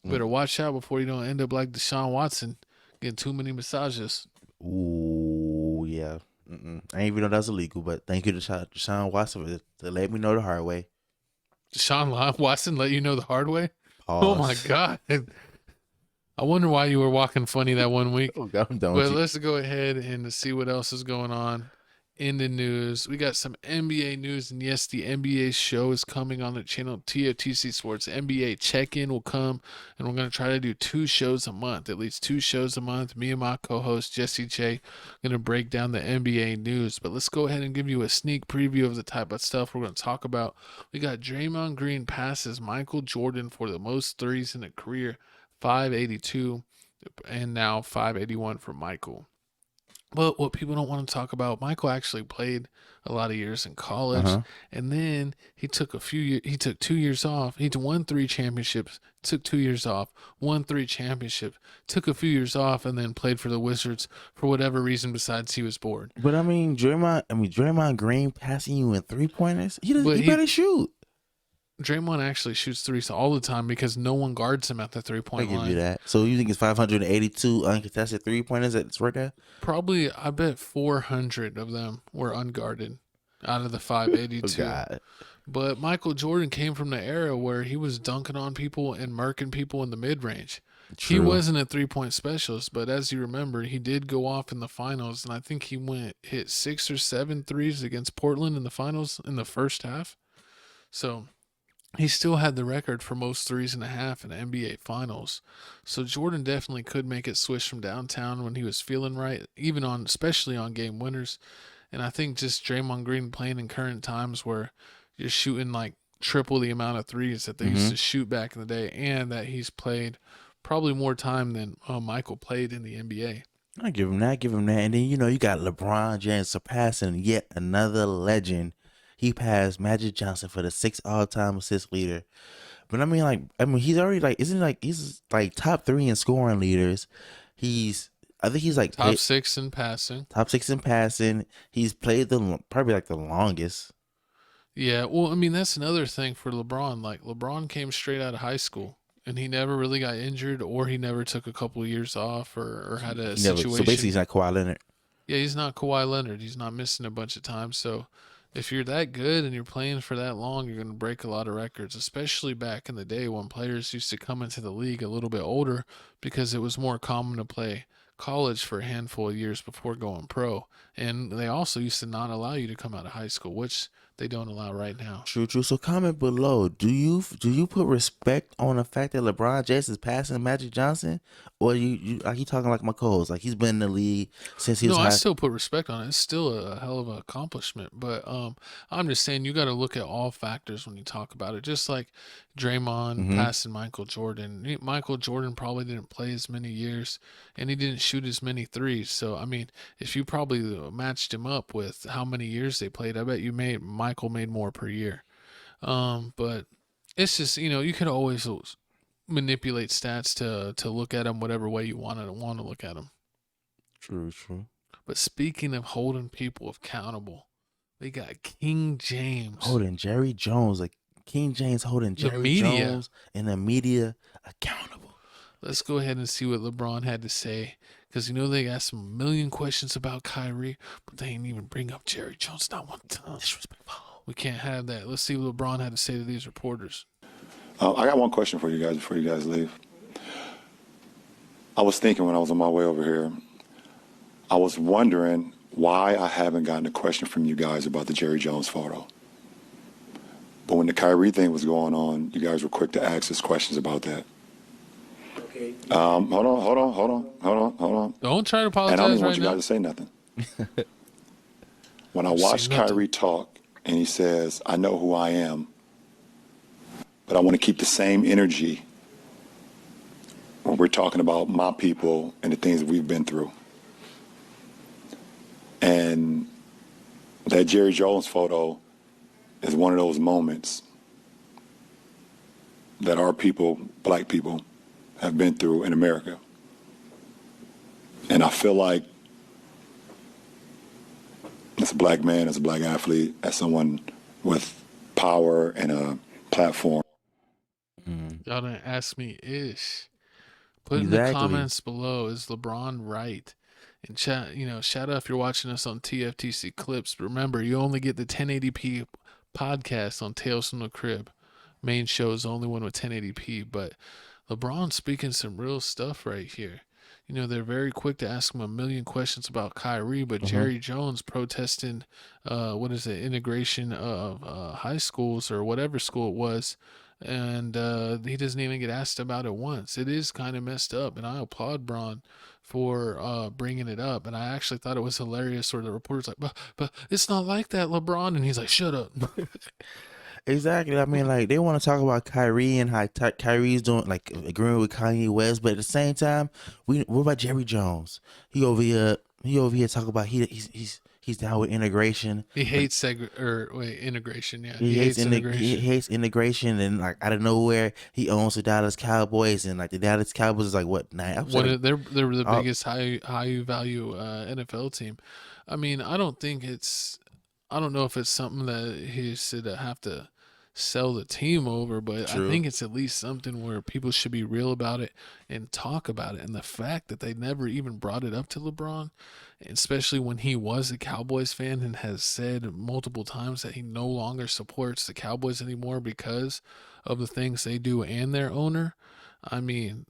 You better watch out before you don't end up like Deshaun Watson, getting too many massages. Ooh, yeah. I didn't even know that was illegal, but thank you to Deshaun Watson to let me know the hard way. Deshaun Watson let you know the hard way? Pause. Oh, my God. I wonder why you were walking funny that one week. I'm done but with you. let's go ahead and see what else is going on in the news. We got some NBA news, and yes, the NBA show is coming on the channel TFTC Sports. NBA check-in will come, and we're going to try to do 2 shows a month, at least 2 shows a month. Me and my co-host Jesse J going to break down the NBA news. But let's go ahead and give you a sneak preview of the type of stuff we're going to talk about. We got Draymond Green passes Michael Jordan for the most threes in a career, 582, and now 581 for Michael. But what people don't want to talk about, Michael actually played a lot of years in college, and then he took 2 years off. He won 3 championships, took 2 years off, won 3 championships, took a few years off, and then played for the Wizards for whatever reason besides he was bored. But Draymond Green passing you in 3-pointers. He better shoot. Draymond actually shoots threes all the time because no one guards him at the 3-point line. I give you that. So you think it's 582 uncontested 3-pointers that's right there? Probably, I bet 400 of them were unguarded out of the 582. Oh, God. But Michael Jordan came from the era where he was dunking on people and murking people in the mid-range. He wasn't a 3-point specialist, but as you remember, he did go off in the finals, and I think he hit 6 or 7 threes against Portland in the finals in the first half. So he still had the record for most 3.5 in the NBA Finals. So Jordan definitely could make it swish from downtown when he was feeling right, especially on game winners. And I think just Draymond Green playing in current times where you're shooting like triple the amount of threes that they used to shoot back in the day, and that he's played probably more time than Michael played in the NBA. I give him that. And then, you got LeBron James surpassing yet another legend. He passed Magic Johnson for the 6th all-time assist leader. But he's already he's top 3 in scoring leaders. I think he's top 6 in passing. Top 6 in passing. He's played probably the longest. Yeah, well, that's another thing for LeBron. LeBron came straight out of high school, and he never really got injured, or he never took a couple of years off, or had a situation. So basically, he's not Kawhi Leonard. Yeah, he's not Kawhi Leonard. He's not missing a bunch of time. So if you're that good and you're playing for that long, you're going to break a lot of records, especially back in the day when players used to come into the league a little bit older because it was more common to play college for a handful of years before going pro. And they also used to not allow you to come out of high school, which they don't allow right now. True. So comment below. Do you put respect on the fact that LeBron James is passing Magic Johnson, or you talking like my co-host, like he's been in the league since he was I still put respect on it. It's still a hell of an accomplishment. But I'm just saying you got to look at all factors when you talk about it. Just like Draymond passing Michael Jordan. Michael Jordan probably didn't play as many years, and he didn't shoot as many threes. So if you probably matched him up with how many years they played, I bet Michael made more per year. But it's just, you could always manipulate stats to look at them whatever way you want to look at them. True. But speaking of holding people accountable, we got King James holding Jerry Jones, King James holding Jerry Jones and the media accountable. Let's go ahead and see what LeBron had to say, because they asked him a million questions about Kyrie, but they ain't even bring up Jerry Jones not one time. Disrespectful. We can't have that. Let's see what LeBron had to say to these reporters. I got one question for you guys before you guys leave. I was thinking when I was on my way over here, I was wondering why I haven't gotten a question from you guys about the Jerry Jones photo. But when the Kyrie thing was going on, you guys were quick to ask us questions about that. Okay. Hold on. Don't try to apologize. And I don't even want right you now. guys to say nothing. When I watched Kyrie talk and he says, I know who I am, but I want to keep the same energy when we're talking about my people and the things that we've been through. And that Jerry Jones photo is one of those moments that our people, black people, have been through in America. And I feel like as a black man, as a black athlete, as someone with power and a platform. Y'all didn't ask me ish. Put in the comments below, is LeBron right? And chat, shout out if you're watching us on TFTC Clips. Remember, you only get the 1080p podcast on Tales from the Crib. Main show is the only one with 1080p, but LeBron's speaking some real stuff right here. you know, they're very quick to ask him a million questions about Kyrie, but Jerry Jones protesting, integration of high schools or whatever school it was, and he doesn't even get asked about it once. It is kind of messed up, and I applaud Braun for bringing it up, and I actually thought it was hilarious where the reporter's like, but it's not like that, LeBron, and he's like, shut up. Exactly. I mean, like, they want to talk about Kyrie and how Kyrie's doing, like, agreeing with Kanye West, but at the same time, what about Jerry Jones? He over here talking about he's down with integration. He hates integration. Yeah, He hates integration. He hates integration, and like out of nowhere, he owns the Dallas Cowboys, and like the Dallas Cowboys is like what 9? They're the biggest high value NFL team. I mean, I don't know if it's something that he should have to sell the team over, but True. I think it's at least something where people should be real about it and talk about it. And the fact that they never even brought it up to LeBron, especially when he was a Cowboys fan and has said multiple times that he no longer supports the Cowboys anymore because of the things they do and their owner. I mean,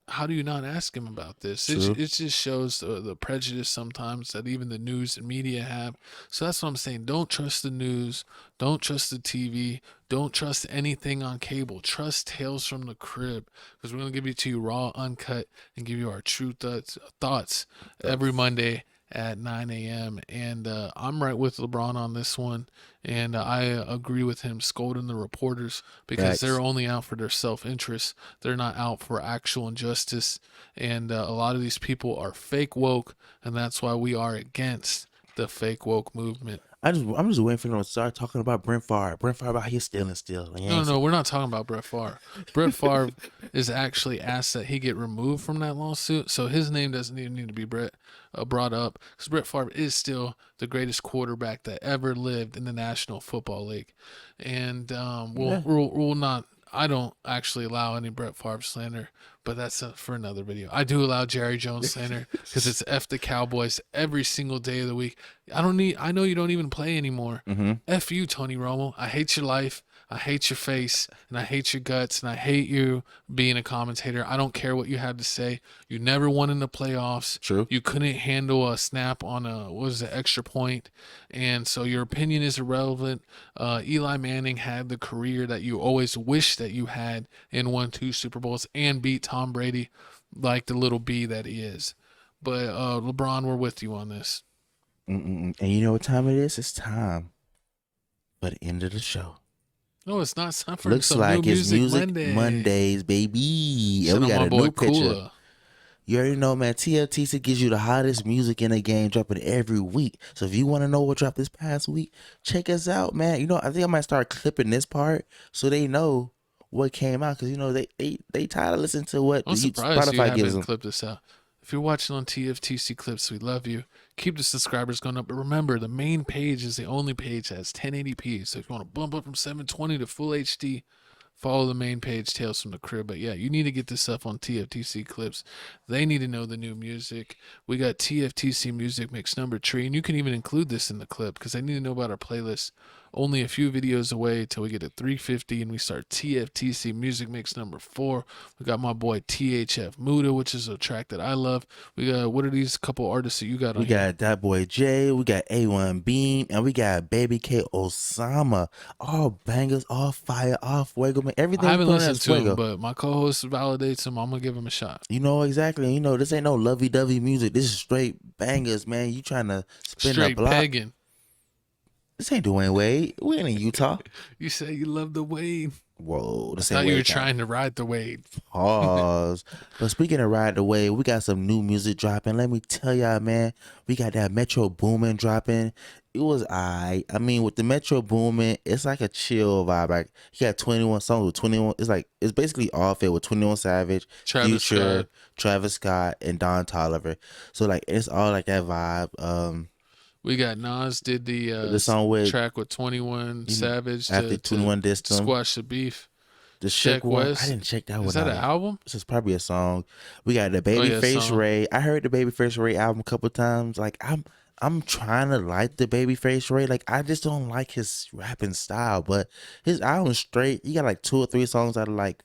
how do you not ask him about this? It just shows the prejudice sometimes that even the news and media have. So that's what I'm saying. Don't trust the news. Don't trust the TV. Don't trust anything on cable. Trust Tales from the Crib, because we're going to give it to you raw, uncut, and give you our true thoughts every Monday at 9 a.m. And I'm right with LeBron on this one. And I agree with him scolding the reporters because they're only out for their self-interest. They're not out for actual injustice. And a lot of these people are fake woke, and that's why we are against the fake woke movement. I'm just waiting for them to start talking about Brent Favre. Brent Favre out here stealing still. No, we're not talking about Brett Favre. Brett Favre is actually asked that he get removed from that lawsuit, so his name doesn't even need to be brought up, because Brett Favre is still the greatest quarterback that ever lived in the National Football League. And we'll not. I don't actually allow any Brett Favre slander, but that's for another video. I do allow Jerry Jones slander because it's F the Cowboys every single day of the week. I know you don't even play anymore. F you, Tony Romo. I hate your life. I hate your face, and I hate your guts, and I hate you being a commentator. I don't care what you had to say. You never won in the playoffs. True. You couldn't handle a snap on extra point, and so your opinion is irrelevant. Eli Manning had the career that you always wished that you had and won 2 Super Bowls and beat Tom Brady like the little B that he is. But LeBron, we're with you on this. And you know what time it is? It's time for the end of the show. No, it's not time for Looks some like new it's Music Mondays, baby. And we got a new picture. You already know, man. TFTC gives you the hottest music in the game, dropping every week. So if you want to know what dropped this past week, check us out, man. You know, I think I might start clipping this part so they know what came out, because you know they tired of listening to what I'm surprised you Spotify gives haven't them. clipped this out. If you're watching on TFTC Clips, we love you. Keep the subscribers going up. But remember, the main page is the only page that has 1080p. So if you want to bump up from 720 to full HD, follow the main page, Tales from the Crib. But yeah, you need to get this up on TFTC Clips. They need to know the new music. We got TFTC Music Mix number 3, and you can even include this in the clip because they need to know about our playlist. Only a few videos away till we get to 350 and we start TFTC Music Mix number 4. We got my boy THF Muda, which is a track that I love. We got, what are these couple artists that you got on We got that boy Jay, we got A1 Beam, and we got Baby K Osama. All bangers, all fire, all fuego, man. Everything. I haven't listened to him, but my co-host validates him. I'm gonna give him a shot. You know exactly. You know, this ain't no lovey-dovey music. This is straight bangers, man. You trying to spin Straight the block. pegging. This ain't Dwayne Wade. We ain't in Utah. You say you love the Wade. Whoa. I thought you were trying to ride the Wade. Pause. But speaking of ride the wave, we got some new music dropping. Let me tell y'all, man, we got that Metro Boomin dropping. It was I mean, with the Metro Boomin, it's like a chill vibe. Like, he got 21 songs with 21. It's basically all fit with 21 Savage, Future, Travis Scott, and Don Toliver. So like, it's all like that vibe. We got Nas did the song with track with 21 Savage after 21 dissed him. squash the beef. The Check one, West. I didn't check that one. Is that out. an album? This is probably a song. We got the Babyface Ray. I heard the Babyface Ray album a couple times. Like, I'm trying to like the Babyface Ray. Like, I just don't like his rapping style, but his album's straight. You got like 2 or 3 songs that are like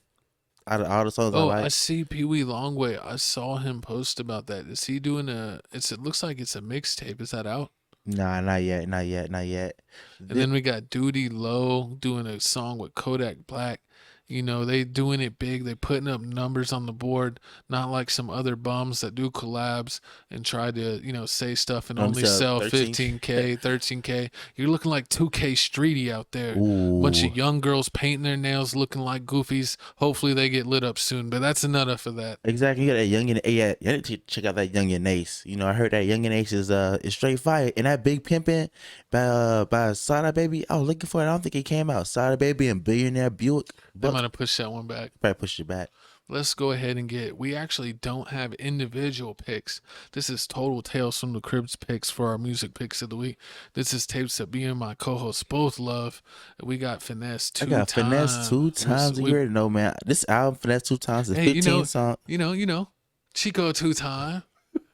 Out of all the songs I Oh, like. I see Pee Wee Longway. I saw him post about that. Is he doing it looks like it's a mixtape. Is that out? Nah, not yet, not yet, not yet. And then we got Duty Low doing a song with Kodak Black. You know, they doing it big. They putting up numbers on the board, not like some other bums that do collabs and try to, say stuff and only sell 15K, 13K. You're looking like 2K Streety out there. Bunch of young girls painting their nails looking like goofies. Hopefully they get lit up soon, but that's enough for that. Exactly. You got that Youngin. Yeah, you need to check out that Youngin Ace. You know, I heard that Youngin Ace is straight fire. And that Big Pimpin' by Sada Baby, I was looking for it. I don't think it came out. Sada Baby and Billionaire Buick. They might have pushed that one back. Probably pushed it back. Let's go ahead and we actually don't have individual picks. This is total Tales from the Cribs picks for our music picks of the week. This is tapes that me and my co-hosts both love. We got Finesse 2 times. I got Finesse 2 times. You already know, man. This album, Finesse 2 times, is 15 songs. You know. Chico 2 time.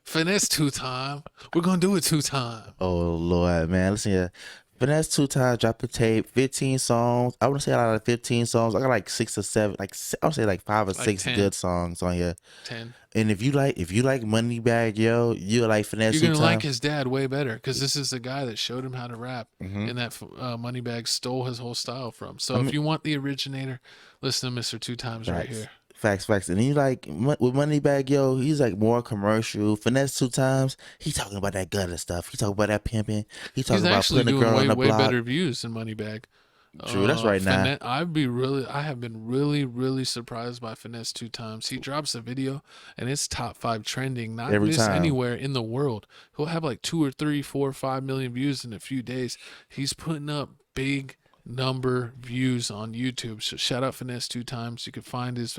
Finesse 2 time. We're going to do it 2 time. Oh, Lord, man. Listen here. Finesse 2 times, drop a tape, 15 songs. I wouldn't say out of 15 songs. I got like 6 or 7, I would say like 5 or 6 10. Good songs on here. 10. And if you like Moneybagg Yo, you'll like Finesse 2 times. You're going to like his dad way better because this is the guy that showed him how to rap and that Moneybagg stole his whole style from. So if you want the originator, listen to Mr. 2 Times right here. Facts. And then you like with Moneybagg Yo, he's like more commercial. Finesse 2 times, he talking about that gutter stuff. He talking about that pimping. He talking about putting a girl on the block. He's actually doing way better views than Moneybagg. True, that's right now. I have been really surprised by Finesse 2 times. He drops a video and it's top 5 trending, not every just time. Anywhere in the world. He'll have like 2 or 3, 4 or 5 million views in a few days. He's putting up big number views on YouTube. So shout out Finesse 2 times. You can find his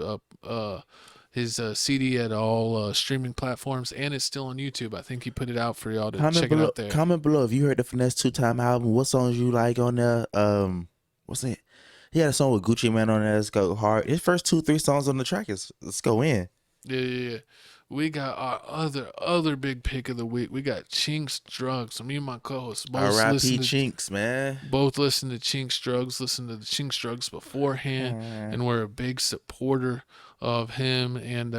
CD at all streaming platforms, and it's still on YouTube. I think he put it out for y'all to check it out there. Comment below if you heard the Finesse 2 time album. What songs you like on there? What's it? He had a song with Gucci Mane on there. Let's go hard. His first 2-3 songs on the track is Let's Go In. Yeah. We got our other big pick of the week. We got Chinx Drugs. Me and my co-hosts both R.I.P. Chinx, man. Both listen to Chinx Drugs. Listen to the Chinx Drugs beforehand, and we're a big supporter of him and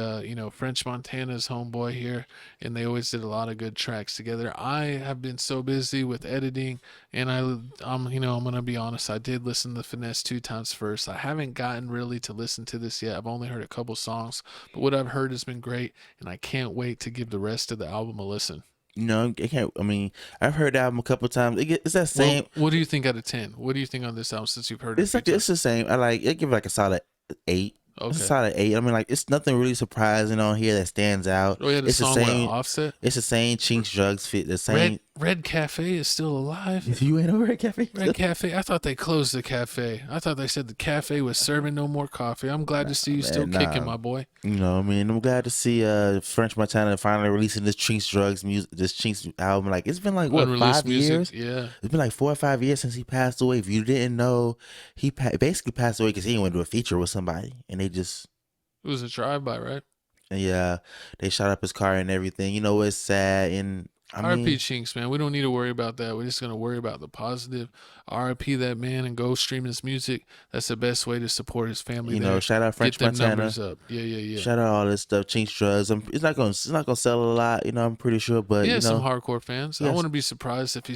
French Montana's homeboy here, and they always did a lot of good tracks together. I have been so busy with editing, and I'm gonna be honest, I did listen to Finesse 2 times first. I haven't gotten really to listen to this yet. I've only heard a couple songs, but what I've heard has been great, and I can't wait to give the rest of the album a listen. I've heard the album a couple times. It's that same. What do you think out of 10? What do you think on this album since you've heard it? It's the same. It give it like a solid 8. Okay. It's a solid 8. It's nothing really surprising on here that stands out. Oh yeah, the song with Offset. It's the same Chinx Drugs fit. The same. Red Cafe is still alive. You ain't know Red Cafe? Red Cafe. I thought they closed the cafe. I thought they said the cafe was serving no more coffee. I'm glad to see you still kicking, my boy. I'm glad to see French Montana finally releasing this Chinx Drugs music, this Chinx album. Like it's been like 5 years? Yeah, it's been like 4 or 5 years since he passed away. If you didn't know, he basically passed away because he didn't want to do a feature with somebody, and they just. It was a drive-by, right? Yeah, they shot up his car and everything. It's sad. And R.I.P. Chinx, man. We don't need to worry about that. We're just going to worry about the positive. R.I.P. that man and go stream his music. That's the best way to support his family. Shout out French Montana. Numbers up. Yeah. Shout out all this stuff. Chinx Drugs. It's not gonna sell a lot. I'm pretty sure, but some hardcore fans. Yes. I wouldn't be surprised if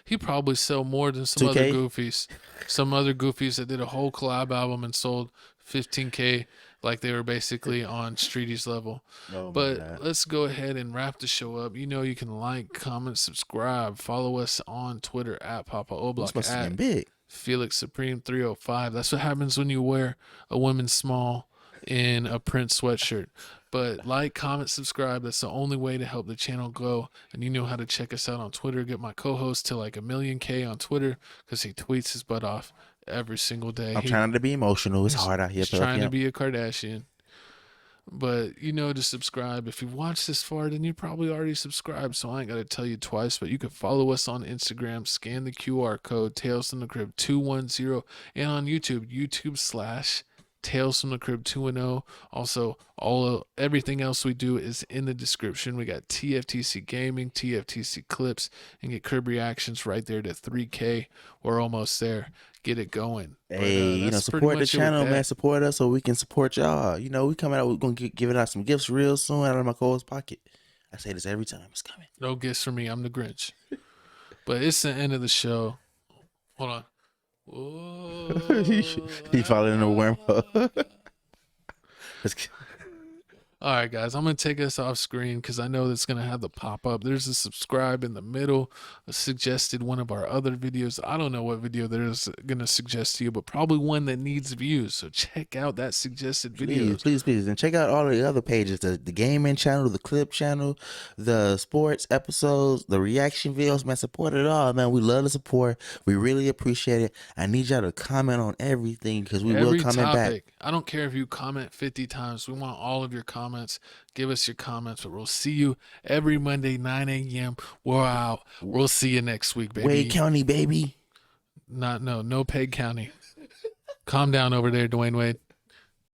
he probably sell more than some 2K? other goofies. Some other goofies that did a whole collab album and sold 15K. Like they were basically on Streety's level. But let's go ahead and wrap the show up. You can like, comment, subscribe. Follow us on Twitter at Papa Oblock, at big. Felix Supreme 305. That's what happens when you wear a women's small in a print sweatshirt. But like, comment, subscribe. That's the only way to help the channel grow. And you know how to check us out on Twitter. Get my co-host to like 1 million K on Twitter because he tweets his butt off every single day. I'm trying to be emotional. It's hard out here. He's trying to be a Kardashian. But to subscribe. If you've watched this far, then you probably already subscribed, so I ain't got to tell you twice. But you can follow us on Instagram, scan the QR code, Tales from the Crib 210, and on YouTube, YouTube/Tales Tales from the Crib 2.0. Also, everything else we do is in the description. We got TFTC Gaming, TFTC Clips, and get Crib Reactions right there to 3K. We're almost there. Get it going. Hey, But, support the channel, man. Support us so we can support y'all. We coming out. We're gonna give it out some gifts real soon out of my co-host's pocket. I say this every time. It's coming. No gifts for me. I'm the Grinch. But it's the end of the show. Hold on. Whoa. He falling in the wormhole. All right, guys, I'm going to take us off screen because I know that's going to have the pop-up. There's a subscribe in the middle, a suggested one of our other videos. I don't know what video there's going to suggest to you, but probably one that needs views. So check out that suggested video. Please. And check out all the other pages, the gaming channel, the clip channel, the sports episodes, the reaction videos. Man, support it all, man. We love the support. We really appreciate it. I need y'all to comment on everything because we will comment back. I don't care if you comment 50 times. We want all of your comments. Give us your comments, but we'll see you every Monday, 9 a.m. We're out. We'll see you next week, baby. Wade County, baby. No Peg County. Calm down over there, Dwayne Wade.